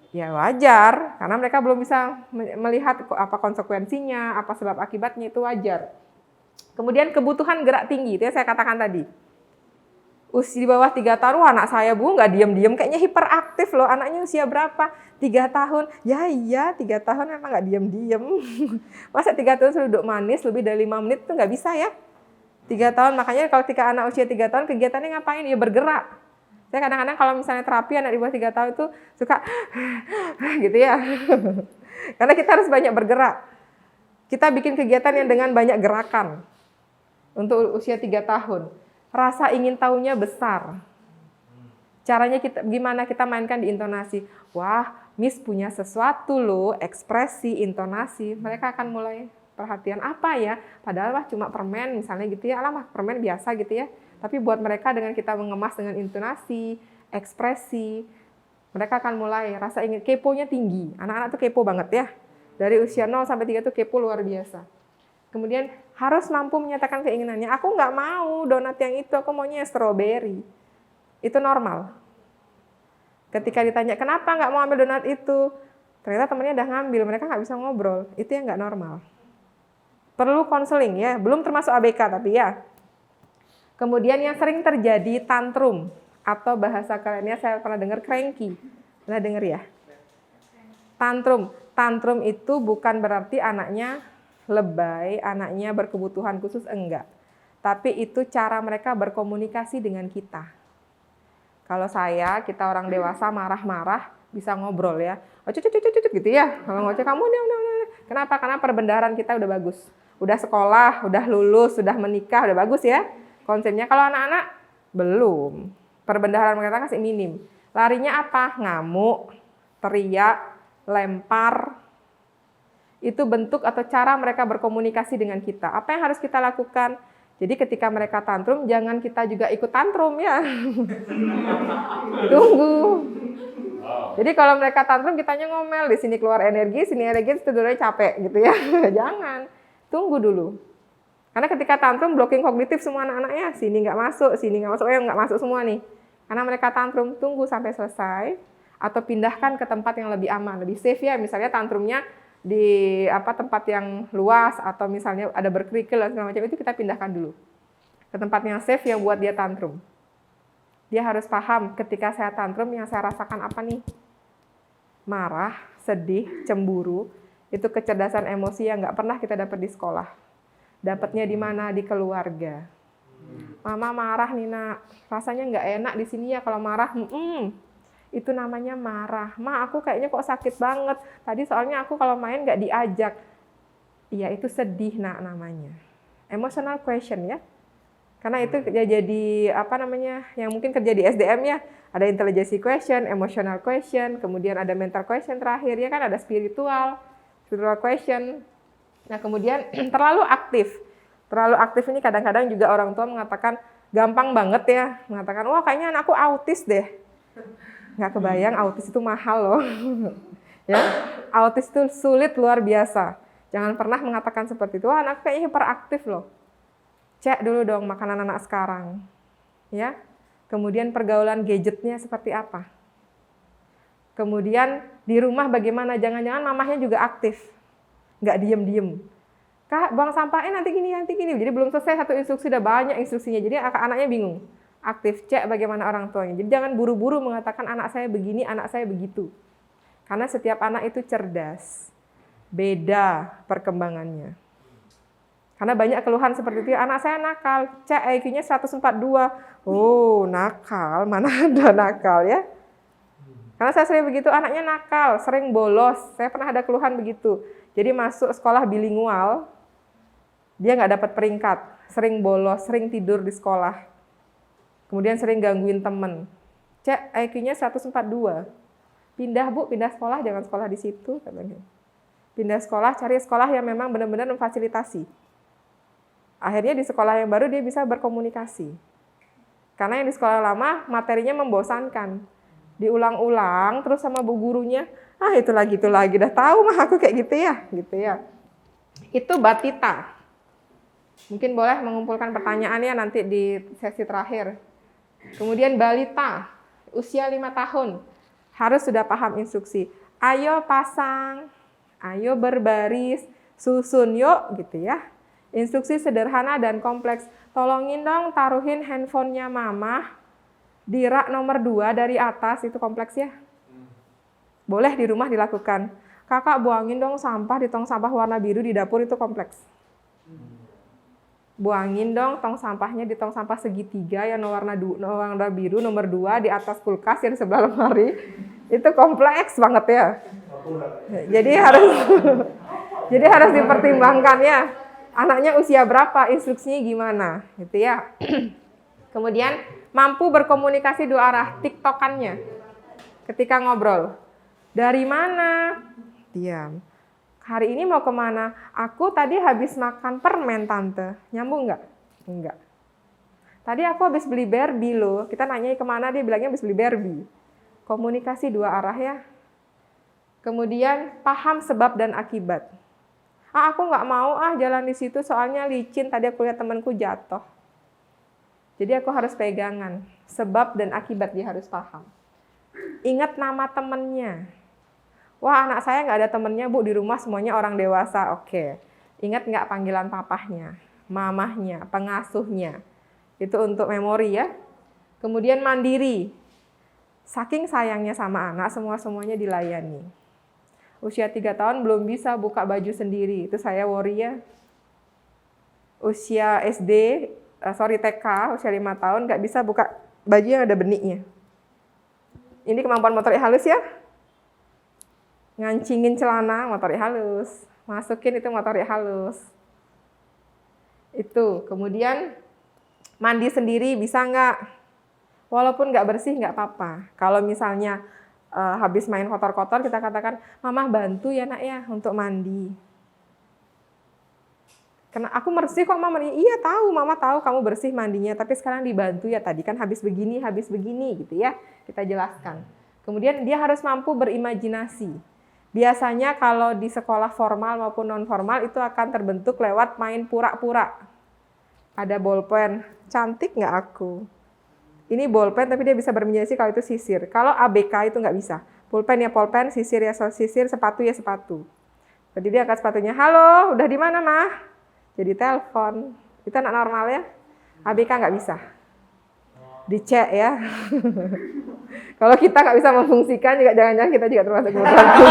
Ya wajar, karena mereka belum bisa melihat apa konsekuensinya, apa sebab akibatnya, itu wajar. Kemudian kebutuhan gerak tinggi, itu yang saya katakan tadi. Usia di bawah 3 tahun, anak saya Bu nggak diem-diem, kayaknya hiperaktif loh. Anaknya usia berapa? 3 tahun. Ya iya, 3 tahun memang nggak diem-diem. Masa 3 tahun sudah duduk manis lebih dari 5 menit itu nggak bisa ya. 3 tahun, makanya kalau ketika anak usia 3 tahun kegiatannya ngapain? Ya bergerak. Saya kadang-kadang kalau misalnya terapi anak di bawah 3 tahun itu suka gitu ya. Karena kita harus banyak bergerak. Kita bikin kegiatan yang dengan banyak gerakan. Untuk usia 3 tahun. Rasa ingin tahunya besar. Caranya gimana kita mainkan di intonasi. Wah, Miss punya sesuatu loh, ekspresi, intonasi. Mereka akan mulai perhatian apa ya. Padahal cuma permen misalnya gitu ya. Alah permen biasa gitu ya. Tapi buat mereka dengan kita mengemas dengan intonasi, ekspresi, Mereka akan mulai rasa ingin, keponya tinggi. Anak-anak tuh kepo banget ya. Dari usia 0 sampai 3 tuh kepo luar biasa. Kemudian harus mampu menyatakan keinginannya. Aku nggak mau donat yang itu, aku maunya strawberry. Itu normal. Ketika ditanya, kenapa nggak mau ambil donat itu? Ternyata temennya udah ngambil, mereka nggak bisa ngobrol. Itu yang nggak normal. Perlu konseling ya, belum termasuk ABK tapi ya. Kemudian yang sering terjadi tantrum. Atau bahasa kerennya saya pernah dengar cranky. Pernah dengar ya? Tantrum. Tantrum itu bukan berarti anaknya lebay, anaknya berkebutuhan khusus, enggak. Tapi itu cara mereka berkomunikasi dengan kita. Kalau kita orang dewasa marah-marah, bisa ngobrol ya. Oh, cucut gitu ya. Kalau ngoceh kamu udah. Kenapa? Karena perbendaharaan kita udah bagus. Udah sekolah, udah lulus, sudah menikah, udah bagus ya. Konsepnya kalau anak-anak belum. Perbendaharaan mereka kasih minim. Larinya apa? Ngamuk, teriak, lempar. Itu bentuk atau cara mereka berkomunikasi dengan kita. Apa yang harus kita lakukan? Jadi ketika mereka tantrum, jangan kita juga ikut tantrum ya. Tunggu. Jadi kalau mereka tantrum, kitanya ngomel. Di sini keluar energi, sini energi, tidurnya capek gitu ya. Jangan. Tunggu dulu. Karena ketika tantrum, blocking kognitif semua anak-anaknya. Sini nggak masuk, nggak masuk semua nih. Karena mereka tantrum, tunggu sampai selesai. Atau pindahkan ke tempat yang lebih aman, lebih safe ya. Misalnya tantrumnya di tempat yang luas. Atau misalnya ada berkerikil dan segala macam, itu kita pindahkan dulu. Ke tempat yang safe yang buat dia tantrum. Dia harus paham ketika saya tantrum yang saya rasakan apa nih. Marah, sedih, cemburu. Itu kecerdasan emosi yang nggak pernah kita dapat di sekolah. Dapatnya di mana? Di keluarga. Mama marah nih nak, rasanya nggak enak di sini ya kalau marah. Itu namanya marah. Ma, aku kayaknya kok sakit banget. Tadi soalnya aku kalau main nggak diajak. Iya, itu sedih nak namanya. Emotional question ya. Karena itu jadi yang mungkin kerja di SDM ya. Ada intelligence question, emotional question, kemudian ada mental question terakhir ya kan, ada spiritual question. Nah kemudian terlalu aktif. Terlalu aktif ini kadang-kadang juga orang tua mengatakan gampang banget ya. Mengatakan, wah kayaknya anakku autis deh. Nggak kebayang autis itu mahal loh. Ya, autis itu sulit luar biasa. Jangan pernah mengatakan seperti itu. Wah anak kayaknya hiperaktif loh. Cek dulu dong makanan anak sekarang. Ya. Kemudian pergaulan gadgetnya seperti apa. Kemudian di rumah bagaimana. Jangan-jangan mamahnya juga aktif. Nggak diem-diem. Kak, buang sampahnya nanti gini. Jadi belum selesai satu instruksi, udah banyak instruksinya. Jadi anaknya bingung. Aktif, cek bagaimana orang tuanya. Jadi jangan buru-buru mengatakan anak saya begini, anak saya begitu. Karena setiap anak itu cerdas. Beda perkembangannya. Karena banyak keluhan seperti itu. Anak saya nakal, cek IQ-nya 142. Oh, nakal, mana ada nakal ya. Karena saya sering begitu, anaknya nakal, sering bolos. Saya pernah ada keluhan begitu. Jadi masuk sekolah bilingual, dia nggak dapat peringkat, sering bolos, sering tidur di sekolah. Kemudian sering gangguin temen. Cek IQ-nya 142. Pindah bu, pindah sekolah, jangan sekolah di situ. Pindah sekolah, cari sekolah yang memang benar-benar memfasilitasi. Akhirnya di sekolah yang baru dia bisa berkomunikasi. Karena yang di sekolah lama materinya membosankan. Diulang-ulang, terus sama bu gurunya, itu lagi, udah tahu mah aku kayak gitu ya. Itu batita. Mungkin boleh mengumpulkan pertanyaannya nanti di sesi terakhir. Kemudian balita, usia 5 tahun, harus sudah paham instruksi. Ayo pasang, ayo berbaris, susun yuk gitu ya. Instruksi sederhana dan kompleks. Tolongin dong taruhin handphonenya mama di rak nomor 2 dari atas, itu kompleks ya. Boleh di rumah dilakukan. Kakak buangin dong sampah di tong sampah warna biru di dapur, itu kompleks. Buangin dong tong sampahnya di tong sampah segitiga yang warna biru nomor 2 di atas kulkas yang di sebelah lemari. Itu kompleks banget ya. Jadi harus dipertimbangkan ya. Anaknya usia berapa, instruksinya gimana gitu ya. Kemudian mampu berkomunikasi 2 arah, tiktokannya ketika ngobrol. Dari mana? Diam. Hari ini mau kemana? Aku tadi habis makan permen tante. Nyambung nggak? Enggak. Tadi aku habis beli Barbie loh. Kita nanya kemana, dia bilangnya habis beli Barbie. Komunikasi dua arah ya. Kemudian paham sebab dan akibat. Aku nggak mau jalan di situ soalnya licin, tadi aku lihat temanku jatuh. Jadi aku harus pegangan. Sebab dan akibat dia harus paham. Ingat nama temennya. Wah, anak saya nggak ada temennya, Bu, di rumah semuanya orang dewasa. Oke. Ingat nggak panggilan papahnya, mamahnya, pengasuhnya. Itu untuk memori ya. Kemudian mandiri. Saking sayangnya sama anak, semuanya dilayani. Usia 3 tahun belum bisa buka baju sendiri. Itu saya worry ya. Usia TK, usia 5 tahun nggak bisa buka baju yang ada beniknya. Ini kemampuan motorik halus ya. Ngancingin celana, motorik halus. Masukin itu motorik halus. Itu. Kemudian mandi sendiri bisa nggak? Walaupun nggak bersih nggak apa-apa. Kalau misalnya habis main kotor-kotor kita katakan, Mama bantu ya nak ya untuk mandi. Karena aku bersih kok Mama. Iya tahu, Mama tahu kamu bersih mandinya. Tapi sekarang dibantu ya, tadi kan habis begini gitu ya. Kita jelaskan. Kemudian dia harus mampu berimajinasi. Biasanya kalau di sekolah formal maupun non formal itu akan terbentuk lewat main pura-pura. Ada bolpen, cantik nggak aku? Ini bolpen tapi dia bisa berimajinasi kalau itu sisir. Kalau ABK itu nggak bisa. Pulpen ya pulpen, sisir ya sisir, sepatu ya sepatu. Jadi dia angkat sepatunya, halo, udah di mana mah? Jadi telepon. Itu anak normal ya. ABK nggak bisa. Dicek ya. Kalau kita nggak bisa memfungsikan, juga jangan-jangan kita juga termasuk kebutuhan fungsi.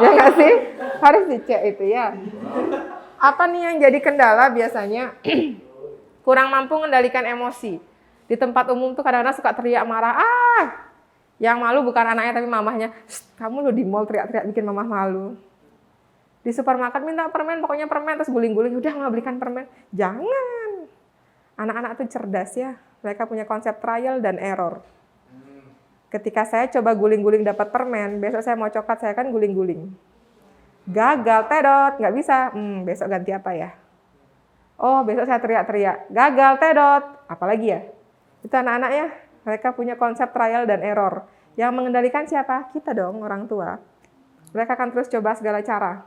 Ya nggak sih? Harus dicek itu ya. Apa nih yang jadi kendala biasanya? Kurang mampu mengendalikan emosi. Di tempat umum tuh kadang-kadang suka teriak marah. Yang malu bukan anaknya tapi mamahnya. Kamu lo di mall teriak-teriak bikin mamah malu. Di supermarket minta permen, pokoknya permen, terus guling-guling. Udah nggak belikan permen. Jangan. Anak-anak tuh cerdas ya. Mereka punya konsep trial dan error. Ketika saya coba guling-guling dapat permen, besok saya mau coklat, saya kan guling-guling. Gagal, tedot, nggak bisa. Besok ganti apa ya? Oh, besok saya teriak-teriak. Gagal, tedot. Apalagi ya? Itu anak-anak ya, mereka punya konsep trial dan error. Yang mengendalikan siapa? Kita dong, orang tua. Mereka akan terus coba segala cara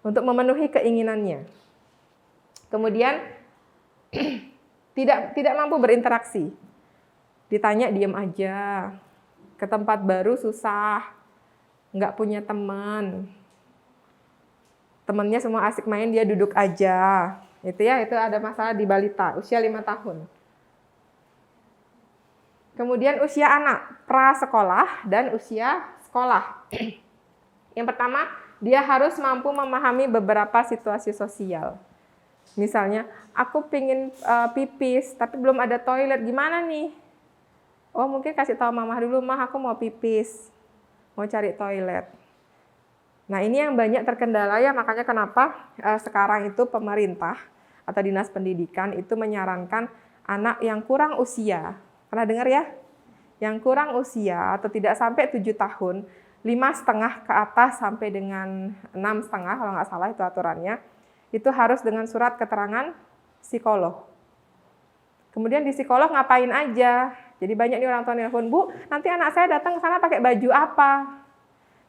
untuk memenuhi keinginannya. Kemudian tidak mampu berinteraksi. Ditanya diam aja. Ke tempat baru susah. Nggak punya teman. Temannya semua asik main, dia duduk aja. Itu ya, itu ada masalah di balita, usia 5 tahun. Kemudian usia anak, prasekolah dan usia sekolah. Yang pertama, dia harus mampu memahami beberapa situasi sosial. Misalnya, aku pingin pipis, tapi belum ada toilet, gimana nih? Oh, mungkin kasih tahu mama dulu, Mah aku mau pipis, mau cari toilet. Nah, ini yang banyak terkendala ya, makanya kenapa sekarang itu pemerintah atau dinas pendidikan itu menyarankan anak yang kurang usia, pernah dengar ya? Yang kurang usia atau tidak sampai 7 tahun, 5,5 ke atas sampai dengan 6,5 kalau nggak salah itu aturannya, itu harus dengan surat keterangan psikolog. Kemudian di psikolog ngapain aja? Jadi banyak nih orang tua nelpon, Bu, nanti anak saya datang ke sana pakai baju apa?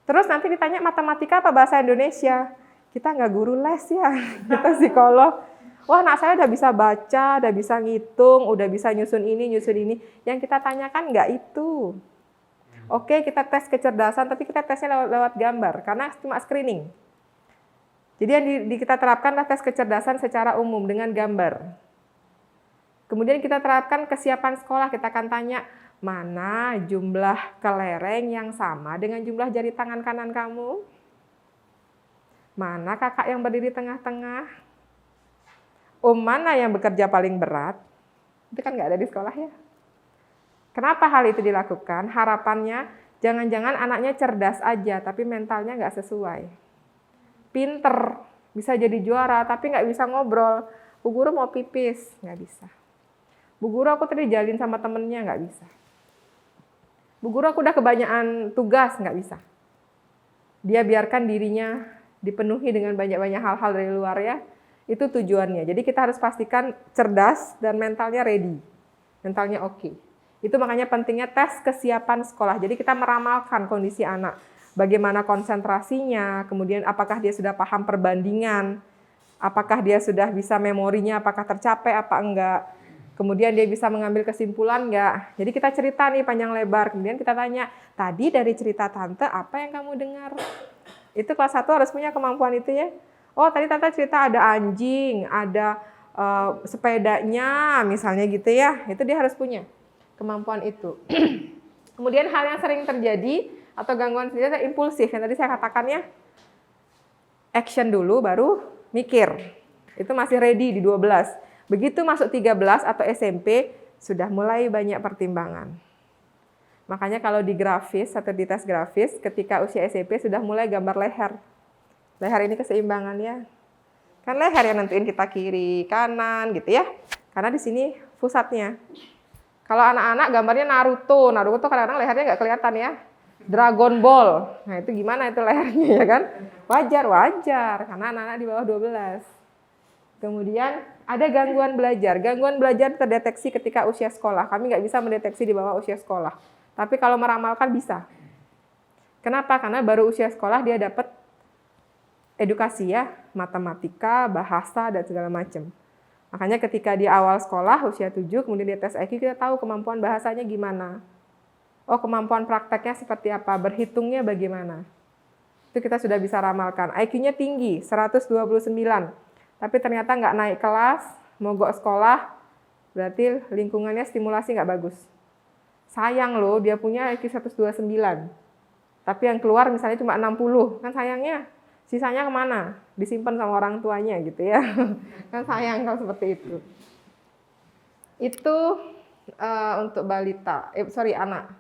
Terus nanti ditanya matematika apa bahasa Indonesia? Kita nggak guru les ya, kita psikolog. Wah, anak saya udah bisa baca, udah bisa ngitung, udah bisa nyusun ini. Yang kita tanyakan nggak itu. Oke, kita tes kecerdasan, tapi kita tesnya lewat gambar, karena cuma screening. Jadi yang kita terapkanlah tes kecerdasan secara umum dengan gambar. Kemudian kita terapkan kesiapan sekolah, kita akan tanya, mana jumlah kelereng yang sama dengan jumlah jari tangan kanan kamu? Mana kakak yang berdiri tengah-tengah? Mana yang bekerja paling berat? Itu kan nggak ada di sekolah ya. Kenapa hal itu dilakukan? Harapannya jangan-jangan anaknya cerdas aja, tapi mentalnya nggak sesuai. Pinter, bisa jadi juara, tapi nggak bisa ngobrol. Bu guru mau pipis, nggak bisa. Bu guru aku tadi jalin sama temennya, nggak bisa. Bu guru aku udah kebanyakan tugas, nggak bisa. Dia biarkan dirinya dipenuhi dengan banyak-banyak hal-hal dari luar ya. Itu tujuannya. Jadi kita harus pastikan cerdas dan mentalnya ready. Mentalnya oke. Itu makanya pentingnya tes kesiapan sekolah. Jadi kita meramalkan kondisi anak. Bagaimana konsentrasinya, kemudian apakah dia sudah paham perbandingan, apakah dia sudah bisa memorinya, apakah tercapai apa enggak. Kemudian dia bisa mengambil kesimpulan enggak. Jadi kita cerita nih panjang lebar. Kemudian kita tanya, tadi dari cerita tante apa yang kamu dengar? Itu kelas 1 harus punya kemampuan itu ya. Oh tadi tante cerita ada anjing, ada sepedanya misalnya gitu ya. Itu dia harus punya kemampuan itu. Kemudian hal yang sering terjadi atau gangguan senjata impulsif. Yang tadi saya katakan ya. Action dulu baru mikir. Itu masih ready di 12. Begitu masuk 13 atau SMP, sudah mulai banyak pertimbangan. Makanya kalau di grafis atau di tes grafis, ketika usia SMP sudah mulai gambar leher. Leher ini keseimbangannya. Kan leher yang nentuin kita kiri, kanan gitu ya. Karena di sini pusatnya. Kalau anak-anak gambarnya Naruto. Naruto kadang-kadang lehernya nggak kelihatan ya. Dragon Ball. Nah itu gimana itu lehernya ya kan? Wajar. Karena anak-anak di bawah 12. Kemudian ada gangguan belajar. Gangguan belajar terdeteksi ketika usia sekolah. Kami nggak bisa mendeteksi di bawah usia sekolah. Tapi kalau meramalkan bisa. Kenapa? Karena baru usia sekolah dia dapat edukasi ya. Matematika, bahasa, dan segala macam. Makanya ketika di awal sekolah, usia 7, kemudian dia tes IQ, kita tahu kemampuan bahasanya gimana. Oh, kemampuan prakteknya seperti apa, berhitungnya bagaimana. Itu kita sudah bisa ramalkan. IQ-nya tinggi, 129. Tapi ternyata nggak naik kelas, mogok sekolah, berarti lingkungannya stimulasi nggak bagus. Sayang loh, dia punya IQ 129. Tapi yang keluar misalnya cuma 60, kan sayangnya. Sisanya kemana? Disimpan sama orang tuanya gitu ya. Kan sayang kalau seperti itu. Itu untuk balita, anak.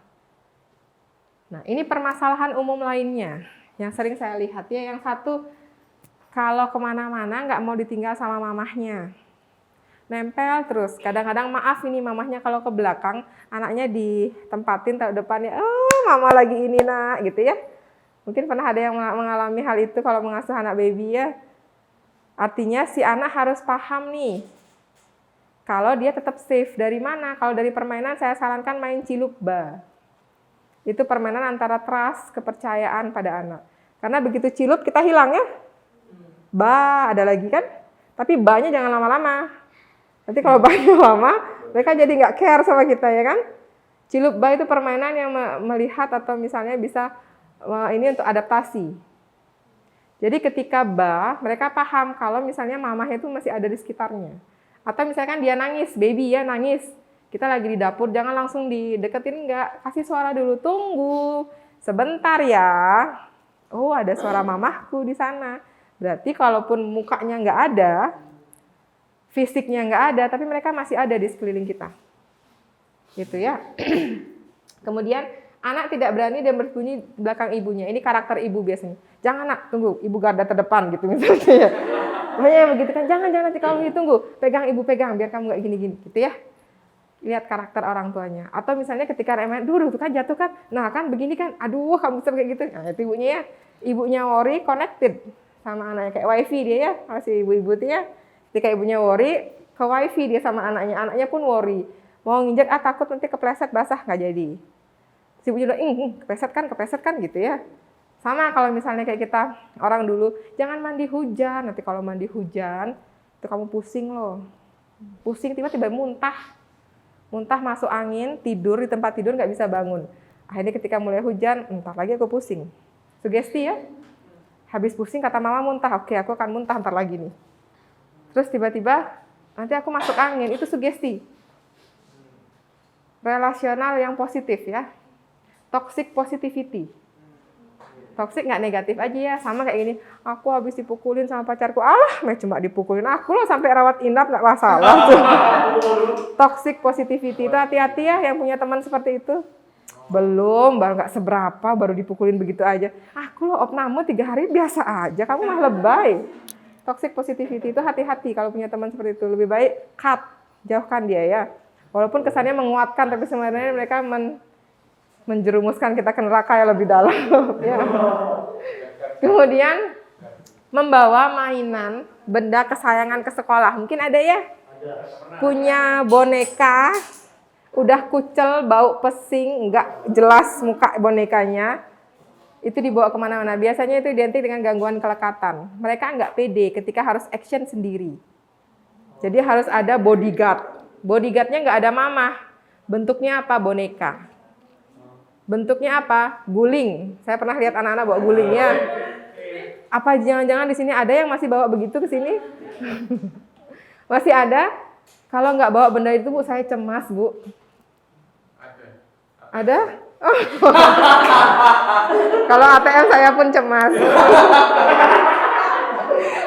Nah, ini permasalahan umum lainnya. Yang sering saya lihat ya, yang satu, kalau kemana-mana nggak mau ditinggal sama mamahnya. Nempel terus. Kadang-kadang maaf ini mamahnya kalau ke belakang, anaknya ditempatin taruh depannya. Oh, mama lagi ini nak, gitu ya. Mungkin pernah ada yang mengalami hal itu kalau mengasuh anak baby ya. Artinya si anak harus paham nih. Kalau dia tetap safe. Dari mana? Kalau dari permainan saya sarankan main cilupba. Itu permainan antara trust, kepercayaan pada anak. Karena begitu cilup kita hilang ya. Ba, ada lagi kan? Tapi ba-nya jangan lama-lama. Nanti kalau ba-nya lama, mereka jadi nggak care sama kita ya kan? Cilup ba itu permainan yang melihat atau misalnya bisa ini untuk adaptasi. Jadi ketika ba, mereka paham kalau misalnya mamahnya itu masih ada di sekitarnya. Atau misalkan dia nangis, baby ya nangis. Kita lagi di dapur, jangan langsung dideketin, nggak. Kasih suara dulu, tunggu. Sebentar ya. Oh, ada suara mamahku di sana. Berarti kalaupun mukanya nggak ada, fisiknya nggak ada, tapi mereka masih ada di sekeliling kita. Gitu ya. Kemudian anak tidak berani dan bersembunyi di belakang ibunya. Ini karakter ibu biasanya. Jangan nak, tunggu, ibu garda terdepan gitu misalnya ya. Makanya begitu kan, jangan nanti kamu tunggu, pegang ibu pegang biar kamu nggak gini-gini gitu ya. Lihat karakter orang tuanya. Atau misalnya ketika remen, tuh kan jatuh kan, nah kan begini kan, aduh kamu bisa kayak gitu. Nah itu ibunya ya, ibunya worry connected sama anaknya kayak wifi dia ya, masih ibu-ibu tuh ya. Ketika ibunya worry, ke wifi dia sama anaknya pun worry. Mau nginjek, takut nanti kepleset basah nggak jadi. Si ibunya udah, kepleset kan gitu ya. Sama kalau misalnya kayak kita orang dulu, jangan mandi hujan. Nanti kalau mandi hujan, itu kamu pusing loh. Pusing tiba-tiba muntah masuk angin, tidur di tempat tidur nggak bisa bangun. Akhirnya ketika mulai hujan, entar lagi aku pusing. Sugesti ya. Habis pusing kata mama muntah, oke aku akan muntah entar lagi nih. Terus tiba-tiba nanti aku masuk angin, itu sugesti. Relasional yang positif ya. Toxic positivity. Toxic nggak negatif aja ya, sama kayak gini. Aku habis dipukulin sama pacarku, cuma dipukulin aku loh sampai rawat inap nggak masalah tuh. Toxic positivity itu hati-hati ya yang punya teman seperti itu. Baru nggak seberapa, baru dipukulin begitu aja. Aku loh opname 3 hari biasa aja, kamu mah lebay. Toxic positivity itu hati-hati kalau punya teman seperti itu. Lebih baik cut, jauhkan dia ya. Walaupun kesannya menguatkan, tapi sebenarnya mereka menjerumuskan kita ke neraka yang lebih dalam. Ya. Kemudian membawa mainan, benda kesayangan ke sekolah. Mungkin ada ya? Punya boneka. udah kucel, bau pesing, nggak jelas muka bonekanya, itu dibawa kemana-mana. Biasanya itu identik dengan gangguan kelekatan. Mereka nggak pede ketika harus action sendiri. Jadi harus ada bodyguard. Bodyguardnya nggak ada mamah. Bentuknya apa? Boneka. Bentuknya apa? Guling. Saya pernah lihat anak-anak bawa gulingnya. Apa jangan-jangan di sini ada yang masih bawa begitu ke sini? Masih ada? Kalau nggak bawa benda itu, Bu, saya cemas, Bu. Ada? Oh. Kalau ATM saya pun cemas.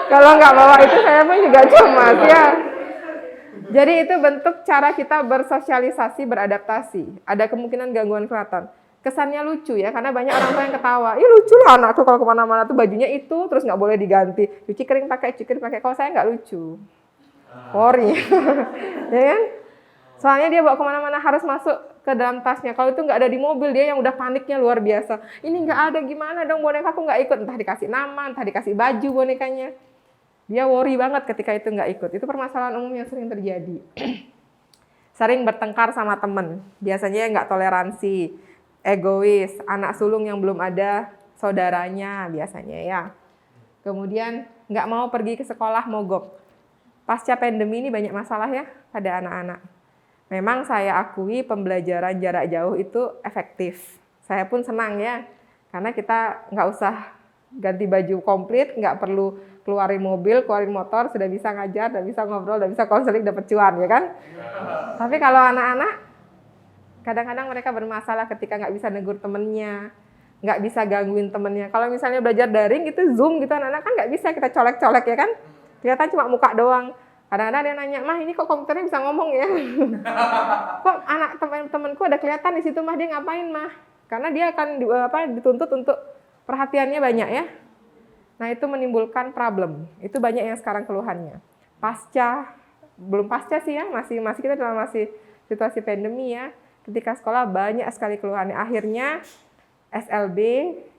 Kalau nggak bawa itu saya pun juga cemas ya. Jadi itu bentuk cara kita bersosialisasi, beradaptasi. Ada kemungkinan gangguan kelihatan. Kesannya lucu ya, karena banyak orang tua yang ketawa. Ih lucu lah anakku kalau kemana-mana tuh bajunya itu, terus nggak boleh diganti. Cuci kering pakai. Kalau saya nggak lucu. Worry. Ya kan? Soalnya dia bawa kemana-mana harus masuk ke dalam tasnya. Kalau itu nggak ada di mobil, dia yang udah paniknya luar biasa. Ini nggak ada, gimana dong bonekaku nggak ikut. Entah dikasih nama, entah dikasih baju bonekanya. Dia worry banget ketika itu nggak ikut. Itu permasalahan umum yang sering terjadi. Sering bertengkar sama temen. Biasanya nggak toleransi, egois, anak sulung yang belum ada saudaranya biasanya ya. Kemudian nggak mau pergi ke sekolah, mogok. Pasca pandemi ini banyak masalah ya pada anak-anak. Memang saya akui pembelajaran jarak jauh itu efektif. Saya pun senang ya, karena kita nggak usah ganti baju komplit, nggak perlu keluarin mobil, keluarin motor, sudah bisa ngajar, sudah bisa ngobrol, sudah bisa konseling, dapat cuan ya kan. Tapi kalau anak-anak, kadang-kadang mereka bermasalah ketika nggak bisa negur temennya, nggak bisa gangguin temennya. Kalau misalnya belajar daring gitu, Zoom gitu, anak-anak kan nggak bisa kita colek-colek ya kan. Kelihatan cuma muka doang. Kadang-kadang dia nanya, "Mah, ini kok komputernya bisa ngomong ya?" Kok anak teman-temanku ada kelihatan di situ, Mah, dia ngapain, Mah? Karena dia akan dituntut untuk perhatiannya banyak ya. Nah, itu menimbulkan problem. Itu banyak yang sekarang keluhannya. Belum pasca sih ya, masih kita dalam situasi pandemi ya. Ketika sekolah banyak sekali keluhannya. Akhirnya SLB,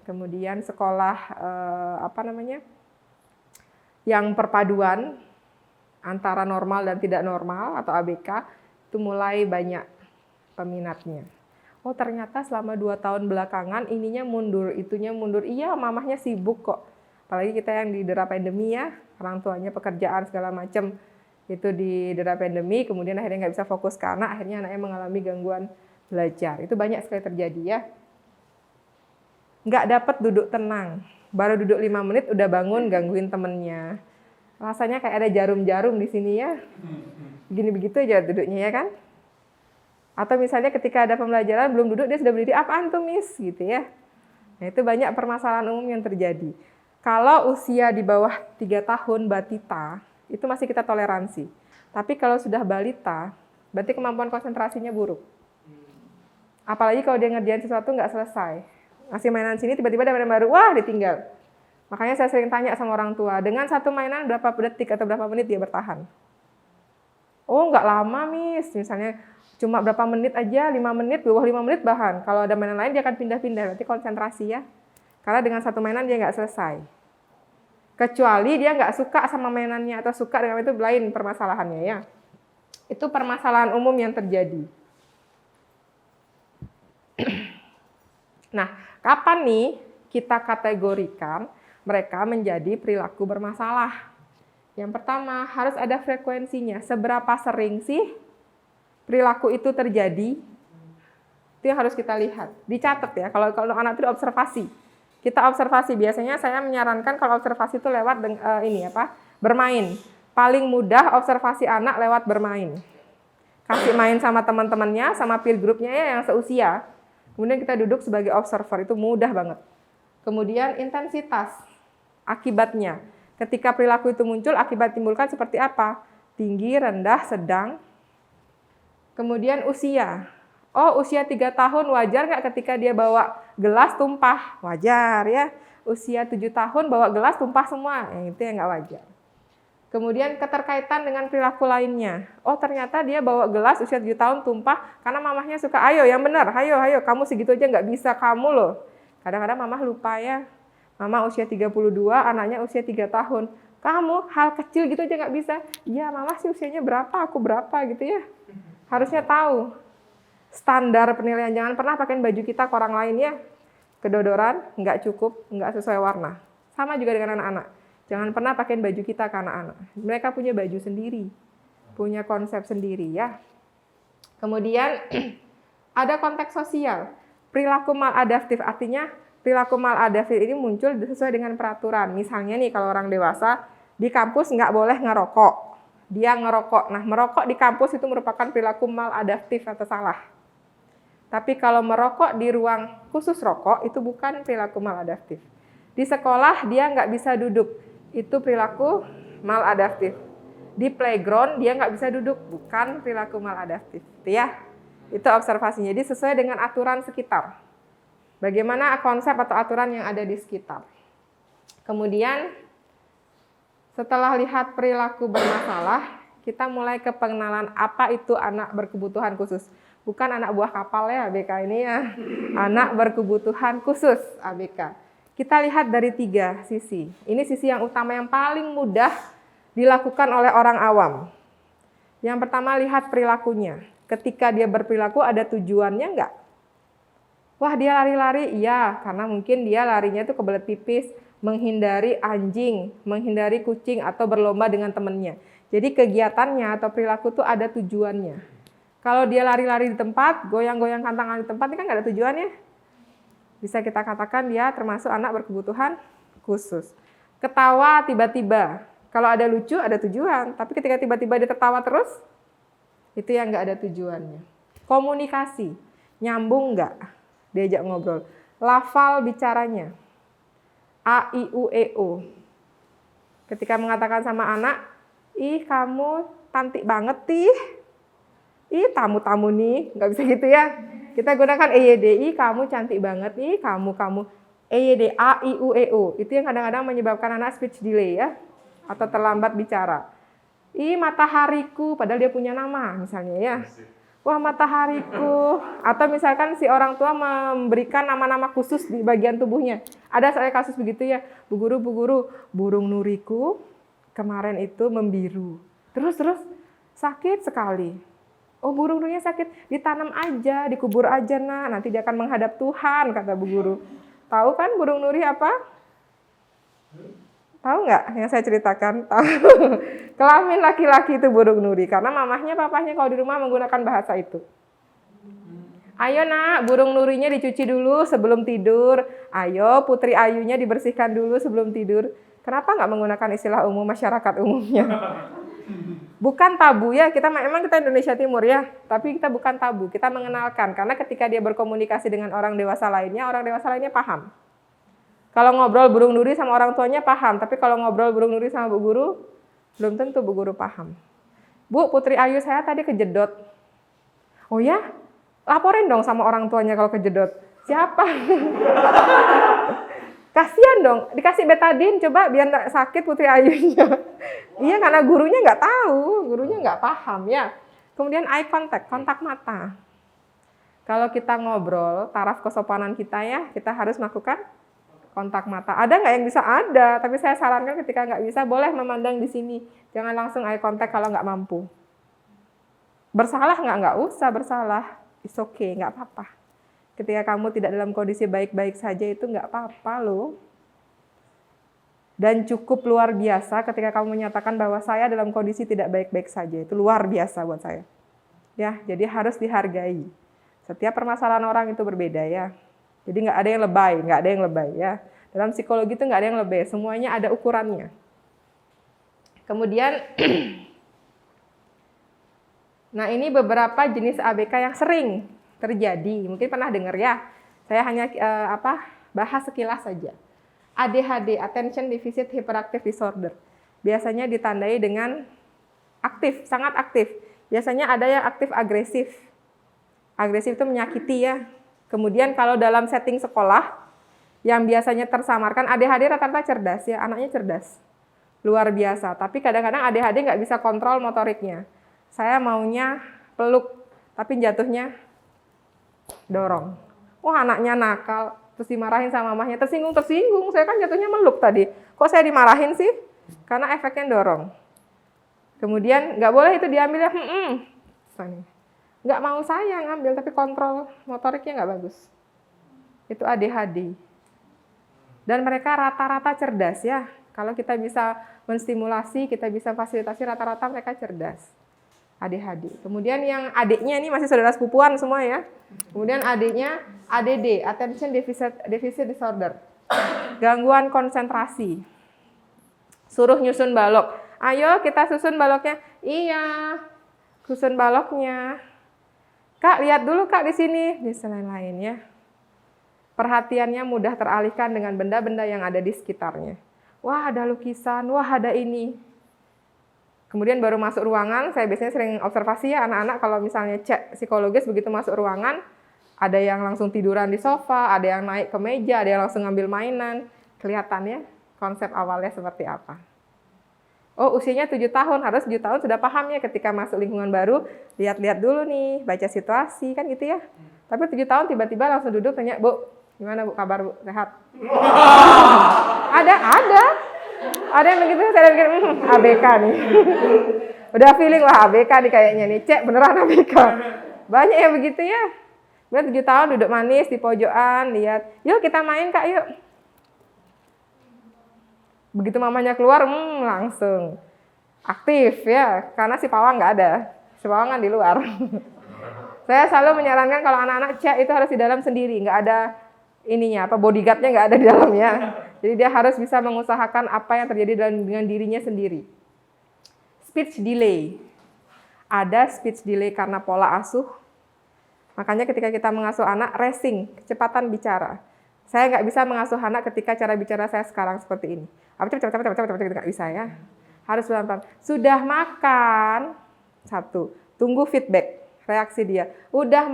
kemudian sekolah yang perpaduan antara normal dan tidak normal atau ABK itu mulai banyak peminatnya. Oh ternyata selama 2 tahun belakangan ininya mundur, itunya mundur. Iya mamahnya sibuk kok. Apalagi kita yang didera pandemi ya, orang tuanya pekerjaan segala macam itu didera pandemi, kemudian akhirnya nggak bisa fokus ke anak, akhirnya anaknya mengalami gangguan belajar. Itu banyak sekali terjadi ya. Nggak dapat duduk tenang, baru duduk 5 menit udah bangun gangguin temennya. Rasanya kayak ada jarum-jarum di sini ya. Begini begitu aja duduknya ya kan. Atau misalnya ketika ada pembelajaran belum duduk dia sudah berdiri, apaan tuh Miss gitu ya. Nah itu banyak permasalahan umum yang terjadi. Kalau usia di bawah 3 tahun batita, itu masih kita toleransi. Tapi kalau sudah balita, berarti kemampuan konsentrasinya buruk. Apalagi kalau dia ngerjain sesuatu nggak selesai. Masih mainan sini, tiba-tiba ada mainan baru, wah ditinggal. Makanya saya sering tanya sama orang tua, dengan satu mainan berapa detik atau berapa menit dia bertahan? Oh nggak lama Miss, misalnya cuma berapa menit aja, 5 menit, di bawah 5 menit bahan. Kalau ada mainan lain dia akan pindah-pindah, berarti konsentrasi ya. Karena dengan satu mainan dia nggak selesai. Kecuali dia nggak suka sama mainannya atau suka dengan itu, lain permasalahannya ya. Itu permasalahan umum yang terjadi. Nah, kapan nih kita kategorikan mereka menjadi perilaku bermasalah? Yang pertama, harus ada frekuensinya. Seberapa sering sih perilaku itu terjadi? Itu yang harus kita lihat. Dicatat ya, kalau anak itu observasi. Kita observasi, biasanya saya menyarankan kalau observasi itu lewat bermain. Paling mudah observasi anak lewat bermain. Kasih main sama teman-temannya, sama peer groupnya ya yang seusia. Kemudian kita duduk sebagai observer, itu mudah banget. Kemudian intensitas, akibatnya. Ketika perilaku itu muncul, akibat timbulkan seperti apa? Tinggi, rendah, sedang. Kemudian usia. Oh, usia 3 tahun wajar nggak ketika dia bawa gelas tumpah? Wajar ya. Usia 7 tahun bawa gelas tumpah semua, itu yang nggak wajar. Kemudian keterkaitan dengan perilaku lainnya. Oh, ternyata dia bawa gelas usia 7 tahun tumpah karena mamahnya suka, ayo yang benar, ayo, kamu segitu aja nggak bisa kamu loh. Kadang-kadang mamah lupa ya. Mama usia 32, anaknya usia 3 tahun. Kamu hal kecil gitu aja nggak bisa. Iya, mama sih usianya berapa, aku berapa gitu ya. Harusnya tahu. standar penilaian. Jangan pernah pakai baju kita ke orang lain ya. Kedodoran, nggak cukup, nggak sesuai warna. Sama juga dengan anak-anak. Jangan pernah pakai baju kita ke anak-anak. Mereka punya baju sendiri, punya konsep sendiri ya. Kemudian ada konteks sosial. Perilaku maladaptif, artinya perilaku maladaptif ini muncul sesuai dengan peraturan. Misalnya nih kalau orang dewasa di kampus nggak boleh ngerokok. Dia ngerokok. Nah, merokok di kampus itu merupakan perilaku maladaptif atau salah. Tapi kalau merokok di ruang khusus rokok itu bukan perilaku maladaptif. Di sekolah dia nggak bisa duduk, itu perilaku maladaptif. Di playground dia nggak bisa duduk, bukan perilaku maladaptif. Itu ya, itu observasinya. Jadi sesuai dengan aturan sekitar. Bagaimana konsep atau aturan yang ada di sekitar. Kemudian setelah lihat perilaku bermasalah, kita mulai ke pengenalan apa itu anak berkebutuhan khusus. Bukan anak buah kapal ya ABK ini ya. Anak berkebutuhan khusus ABK. Kita lihat dari 3 sisi. Ini sisi yang utama yang paling mudah dilakukan oleh orang awam. Yang pertama lihat perilakunya. Ketika dia berperilaku ada tujuannya enggak? Wah dia lari-lari, iya karena mungkin dia larinya itu kebelet pipis, menghindari anjing, menghindari kucing atau berlomba dengan temannya. Jadi kegiatannya atau perilaku itu ada tujuannya. Kalau dia lari-lari di tempat, goyang-goyangkan tangan di tempat, ini kan nggak ada tujuannya. Bisa kita katakan dia termasuk anak berkebutuhan khusus. Ketawa tiba-tiba. Kalau ada lucu, ada tujuan. Tapi ketika tiba-tiba dia tertawa terus, itu yang nggak ada tujuannya. Komunikasi. Nyambung nggak? Diajak ngobrol. Lafal bicaranya. A, I, U, E, O. Ketika mengatakan sama anak, ih kamu cantik banget ih. Ih tamu-tamu nih, nggak bisa gitu ya. Kita gunakan EYD, kamu cantik banget nih, kamu. EYD, A, I, U, E, O. Itu yang kadang-kadang menyebabkan anak speech delay ya. Atau terlambat bicara. Ih matahariku, padahal dia punya nama misalnya ya. Wah matahariku. Atau misalkan si orang tua memberikan nama-nama khusus di bagian tubuhnya. Ada saya kasus begitu ya. Bu guru, burung nuriku kemarin itu membiru. Terus sakit sekali. Oh burung nurinya sakit, ditanam aja, dikubur aja nak, nanti dia akan menghadap Tuhan, kata bu guru. Tahu kan burung nuri apa? Tahu nggak yang saya ceritakan? Tahu. Kelamin laki-laki itu burung nuri, karena mamahnya, papahnya kalau di rumah menggunakan bahasa itu. Ayo nak, burung nurinya dicuci dulu sebelum tidur. Ayo putri ayunya dibersihkan dulu sebelum tidur. Kenapa nggak menggunakan istilah umum masyarakat umumnya? Bukan tabu ya, memang kita Indonesia Timur ya, tapi kita bukan tabu, kita mengenalkan. Karena ketika dia berkomunikasi dengan orang dewasa lainnya paham. Kalau ngobrol burung nuri sama orang tuanya paham, tapi kalau ngobrol burung nuri sama bu guru, belum tentu bu guru paham. Bu, putri ayu saya tadi kejedot. Oh ya? Laporin dong sama orang tuanya kalau kejedot. Siapa? Kasihan dong, dikasih betadin coba biar nggak sakit putri ayunya. Iya karena gurunya nggak tahu, gurunya nggak paham ya. Kemudian eye contact, kontak mata. Kalau kita ngobrol, taraf kesopanan kita ya, kita harus melakukan kontak mata. Ada nggak yang bisa? Ada, tapi saya sarankan ketika nggak bisa, boleh memandang di sini. Jangan langsung eye contact kalau nggak mampu. Bersalah nggak? Nggak usah bersalah. It's okay, nggak apa-apa. Ketika kamu tidak dalam kondisi baik-baik saja itu nggak apa-apa loh. Dan cukup luar biasa ketika kamu menyatakan bahwa saya dalam kondisi tidak baik-baik saja. Itu luar biasa buat saya. Ya, jadi harus dihargai. Setiap permasalahan orang itu berbeda ya. Jadi nggak ada yang lebay ya. Dalam psikologi itu nggak ada yang lebay, semuanya ada ukurannya. Kemudian, nah ini beberapa jenis ABK yang sering terjadi, mungkin pernah dengar ya. Saya hanya bahas sekilas saja. ADHD, Attention Deficit Hyperactive Disorder. Biasanya ditandai dengan aktif, sangat aktif. Biasanya ada yang aktif agresif. Agresif itu menyakiti ya. Kemudian kalau dalam setting sekolah, yang biasanya tersamarkan, ADHD rata-rata cerdas ya, anaknya cerdas. Luar biasa, tapi kadang-kadang ADHD nggak bisa kontrol motoriknya. Saya maunya peluk, tapi jatuhnya dorong. Wah anaknya nakal, terus dimarahin sama mamahnya, tersinggung, saya kan jatuhnya meluk tadi. Kok saya dimarahin sih? Karena efeknya dorong. Kemudian nggak boleh itu diambil ya, nggak mau saya ngambil, tapi kontrol motoriknya nggak bagus. Itu ADHD. Dan mereka rata-rata cerdas ya. Kalau kita bisa menstimulasi, kita bisa fasilitasi, rata-rata mereka cerdas. ADHD. Kemudian yang adiknya ini masih saudara sepupuan semua ya. Kemudian adiknya ADD, Attention Deficit Disorder. Gangguan konsentrasi. Suruh nyusun balok. Ayo kita susun baloknya. Iya, susun baloknya. Kak, lihat dulu Kak di sini. Di lain-lain ya. Perhatiannya mudah teralihkan dengan benda-benda yang ada di sekitarnya. Wah, ada lukisan, wah ada ini. Kemudian baru masuk ruangan, saya biasanya sering observasi ya anak-anak kalau misalnya cek psikologis begitu masuk ruangan, ada yang langsung tiduran di sofa, ada yang naik ke meja, ada yang langsung ngambil mainan. Kelihatannya konsep awalnya seperti apa. Oh, usianya 7 tahun, harus 7 tahun sudah paham ya ketika masuk lingkungan baru, lihat-lihat dulu nih, baca situasi, kan gitu ya. Tapi 7 tahun tiba-tiba langsung duduk tanya, Bu, gimana Bu, kabar Bu, sehat? Ada yang begitu, saya pikir, ABK nih. Udah feeling, wah ABK nih kayaknya nih, cek beneran ABK. Banyak yang begitu ya. Udah 7 tahun duduk manis di pojokan, lihat, yuk kita main Kak, yuk. Begitu mamanya keluar, langsung aktif ya, karena si pawang nggak ada, si pawang kan di luar. Saya selalu menyarankan kalau anak-anak cek itu harus di dalam sendiri, nggak ada ininya, bodyguardnya nggak ada di dalamnya. Jadi dia harus bisa mengusahakan apa yang terjadi dengan dirinya sendiri. Speech delay, ada speech delay karena pola asuh. Makanya ketika kita mengasuh anak, racing, kecepatan bicara. Saya nggak bisa mengasuh anak ketika cara bicara saya sekarang seperti ini. Apa cepet, nggak bisa ya. Harus pelan-pelan. Sudah makan, 1. Tunggu feedback, reaksi dia. Udah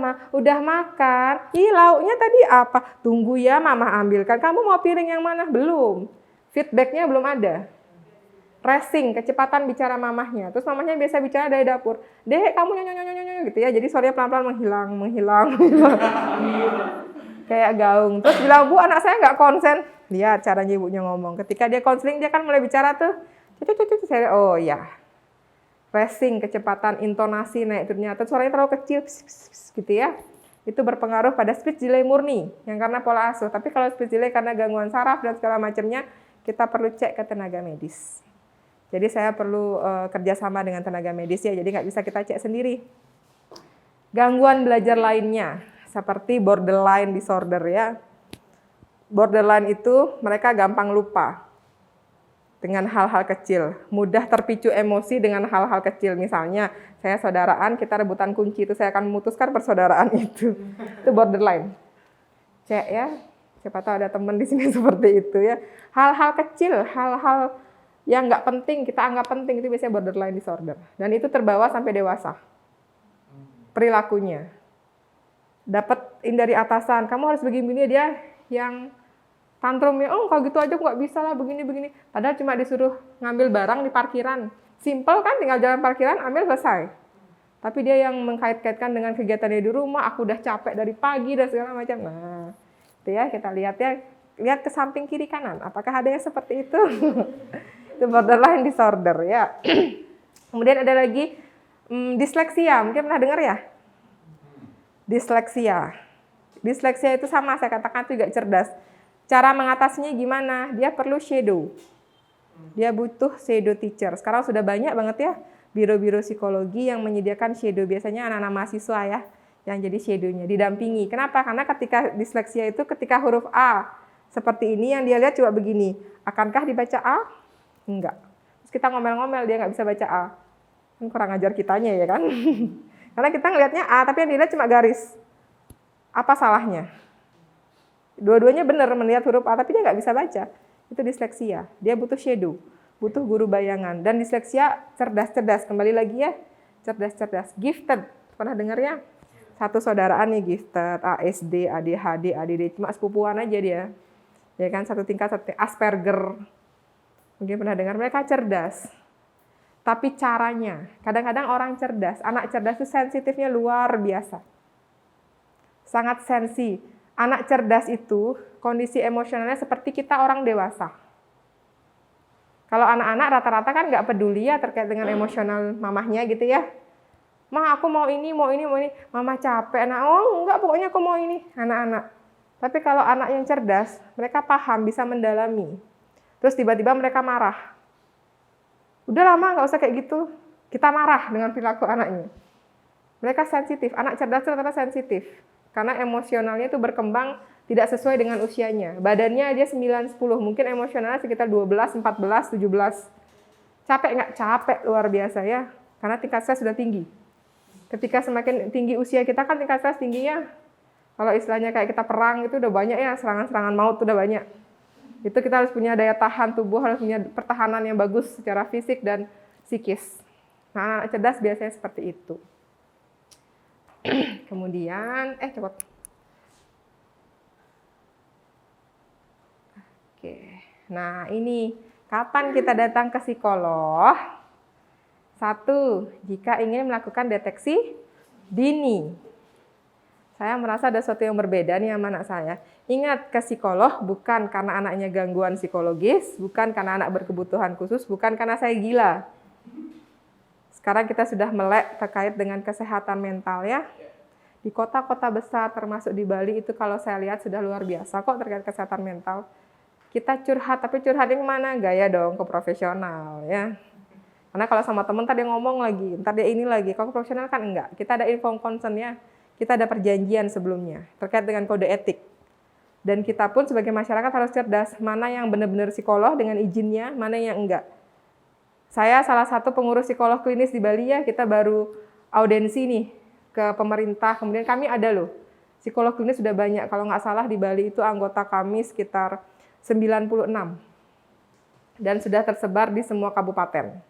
makan. Ih, lauknya tadi apa? Tunggu ya, Mama ambilkan. Kamu mau piring yang mana? Belum. Feedbacknya belum ada. Racing, kecepatan bicara mamahnya. Terus mamahnya biasa bicara dari dapur. Dek, kamu nyanyi gitu ya. Jadi suaranya pelan-pelan menghilang. Kayak gaung. Terus bilang, Bu, anak saya nggak konsen. Lihat caranya ibunya ngomong. Ketika dia konseling, dia kan mulai bicara tuh. Saya, oh ya. Racing, kecepatan, intonasi naik ternyata suaranya terlalu kecil, gitu ya. Itu berpengaruh pada speech delay murni, yang karena pola asuh. Tapi kalau speech delay karena gangguan saraf dan segala macamnya, kita perlu cek ke tenaga medis. Jadi saya perlu kerjasama dengan tenaga medis ya, jadi nggak bisa kita cek sendiri. Gangguan belajar lainnya, seperti borderline disorder ya. Borderline itu mereka gampang lupa dengan hal-hal kecil, mudah terpicu emosi dengan hal-hal kecil. Misalnya, saya saudaraan, kita rebutan kunci, itu saya akan memutuskan persaudaraan itu. Itu borderline. Cek ya, siapa tahu ada teman di sini seperti itu ya. Hal-hal kecil, hal-hal yang nggak penting, kita anggap penting, itu biasanya borderline disorder. Dan itu terbawa sampai dewasa. Perilakunya. Dapetin dari atasan, kamu harus begini-begini, dia yang tantrumnya, oh kalau gitu aja nggak bisa lah, begini-begini. Padahal cuma disuruh ngambil barang di parkiran. Simple kan, tinggal jalan parkiran, ambil selesai. Tapi dia yang mengkait-kaitkan dengan kegiatannya di rumah, aku udah capek dari pagi dan segala macam. Nah, itu ya, kita lihat ya. Lihat ke samping kiri kanan, apakah ada yang seperti itu? Itu borderline disorder ya. Kemudian ada lagi disleksia, mungkin pernah dengar ya? Disleksia itu sama, saya katakan juga cerdas. Cara mengatasinya gimana? Dia perlu shadow. Dia butuh shadow teacher. Sekarang sudah banyak banget ya biro-biro psikologi yang menyediakan shadow. Biasanya anak-anak mahasiswa ya yang jadi shadownya, didampingi. Kenapa? Karena ketika disleksia itu ketika huruf A seperti ini yang dia lihat coba begini. Akankah dibaca A? Enggak. Terus kita ngomel-ngomel dia nggak bisa baca A. Kan kurang ajar kitanya ya kan? Karena kita ngelihatnya A tapi yang dilihat cuma garis. Apa salahnya? Dua-duanya benar melihat huruf A, tapi dia nggak bisa baca. Itu disleksia. Dia butuh shadow, butuh guru bayangan. Dan disleksia cerdas-cerdas. Kembali lagi ya, cerdas-cerdas. Gifted, pernah dengar ya? Satu saudaraan nih gifted, ASD, ADHD, ADD. Cuma sepupuan aja dia. Ya kan, satu tingkat Asperger. Mungkin pernah dengar, mereka cerdas. Tapi caranya, kadang-kadang orang cerdas, anak cerdas itu sensitifnya luar biasa. Sangat sensi. Anak cerdas itu kondisi emosionalnya seperti kita orang dewasa. Kalau anak-anak rata-rata kan nggak peduli ya terkait dengan emosional mamahnya gitu ya. "Mah, aku mau ini, mau ini, mau ini." Mama capek. Nah, oh enggak, pokoknya aku mau ini. Anak-anak. Tapi kalau anak yang cerdas, mereka paham, bisa mendalami. Terus tiba-tiba mereka marah. Udah lama, nggak usah kayak gitu. Kita marah dengan perilaku anaknya. Mereka sensitif. Anak cerdas itu ternyata sensitif. Karena emosionalnya itu berkembang tidak sesuai dengan usianya. Badannya aja 9-10, mungkin emosionalnya sekitar 12, 14, 17. Capek nggak? Capek, luar biasa ya. Karena tingkat stres sudah tinggi. Ketika semakin tinggi usia kita kan tingkat stres tingginya. Kalau istilahnya kayak kita perang itu udah banyak ya, serangan-serangan maut udah banyak. Itu kita harus punya daya tahan tubuh, harus punya pertahanan yang bagus secara fisik dan psikis. Nah, anak cerdas biasanya seperti itu. Kemudian, coba. Oke. Nah, ini kapan kita datang ke psikolog? 1, jika ingin melakukan deteksi dini. Saya merasa ada sesuatu yang berbeda nih sama anak saya. Ingat, ke psikolog bukan karena anaknya gangguan psikologis, bukan karena anak berkebutuhan khusus, bukan karena saya gila. Sekarang kita sudah melek terkait dengan kesehatan mental ya. Di kota-kota besar termasuk di Bali itu kalau saya lihat sudah luar biasa kok terkait kesehatan mental. Kita curhat, tapi curhat yang mana? Gaya dong, ke profesional ya. Karena kalau sama teman tadi ngomong lagi, ntar dia ini lagi. Kalau profesional kan enggak. Kita ada informed consent ya. Kita ada perjanjian sebelumnya terkait dengan kode etik. Dan kita pun sebagai masyarakat harus cerdas mana yang benar-benar psikolog dengan izinnya, mana yang enggak. Saya salah satu pengurus psikolog klinis di Bali ya, kita baru audensi nih ke pemerintah. Kemudian kami ada loh, psikolog klinis sudah banyak. Kalau nggak salah di Bali itu anggota kami sekitar 96. Dan sudah tersebar di semua kabupaten.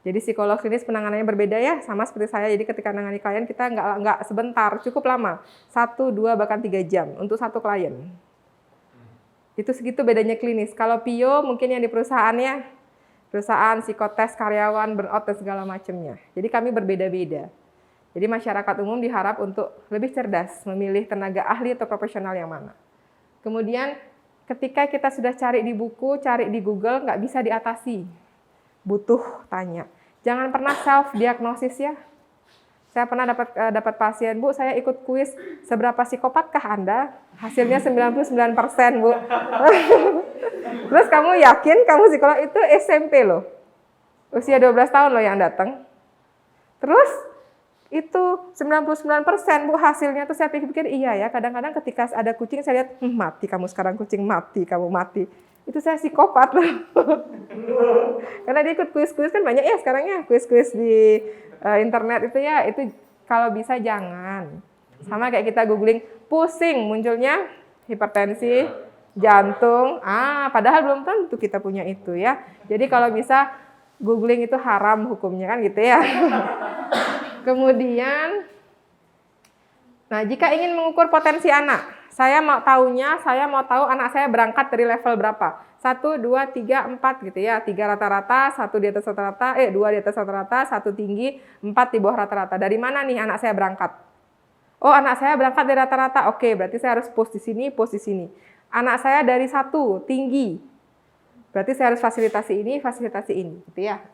Jadi psikolog klinis penanganannya berbeda ya, sama seperti saya. Jadi ketika menangani klien kita nggak sebentar, cukup lama. 1, 2, bahkan 3 jam untuk satu klien. Itu segitu bedanya klinis. Kalau PIO mungkin yang di perusahaannya, perusahaan, psikotes, karyawan, burnout, dan segala macamnya. Jadi kami berbeda-beda. Jadi masyarakat umum diharap untuk lebih cerdas, memilih tenaga ahli atau profesional yang mana. Kemudian ketika kita sudah cari di buku, cari di Google, nggak bisa diatasi. Butuh tanya. Jangan pernah self-diagnosis ya. Saya pernah dapat pasien, "Bu, saya ikut kuis, seberapa psikopatkah Anda?" Hasilnya 99%, Bu. Terus kamu yakin kamu psikolog? Itu SMP loh. Usia 12 tahun loh yang datang. Terus itu 99%, Bu, hasilnya tuh saya pikir-pikir iya ya. Kadang-kadang ketika ada kucing saya lihat, mati kamu sekarang kucing, mati kamu mati. Itu saya psikopat loh. Karena dia ikut kuis-kuis kan banyak ya sekarang ya, kuis-kuis di internet itu ya, itu kalau bisa jangan. Sama kayak kita googling, pusing munculnya hipertensi, jantung, padahal belum tentu kita punya itu ya. Jadi kalau bisa googling itu haram hukumnya kan gitu ya. Kemudian, nah jika ingin mengukur potensi anak, saya mau tahu anak saya berangkat dari level berapa. 1, 2, 3, 4 gitu ya. 3 rata-rata, 1 di atas rata-rata, 2 di atas rata-rata, 1 tinggi, 4 di bawah rata-rata. Dari mana nih anak saya berangkat? Oh, anak saya berangkat dari rata-rata. Oke, berarti saya harus post di sini, post di sini. Anak saya dari 1, tinggi. Berarti saya harus fasilitasi ini, gitu ya.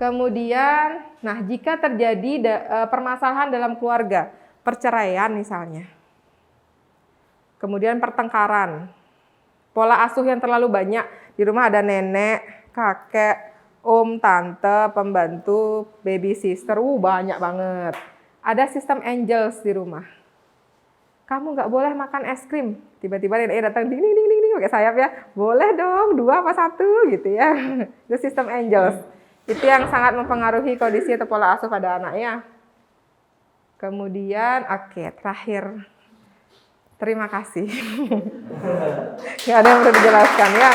Kemudian, nah jika terjadi permasalahan dalam keluarga, perceraian misalnya. Kemudian pertengkaran. Pola asuh yang terlalu banyak. Di rumah ada nenek, kakek, om, tante, pembantu, baby sister. Banyak banget. Ada sistem angels di rumah. Kamu nggak boleh makan es krim. Tiba-tiba neneknya datang, ding, ding, ding, ding, pakai sayap ya. Boleh dong, 2 apa 1 gitu ya. Itu sistem angels. Itu yang sangat mempengaruhi kondisi atau pola asuh pada anaknya. Kemudian, terakhir. Terima kasih. Nggak ada yang perlu dijelaskan ya.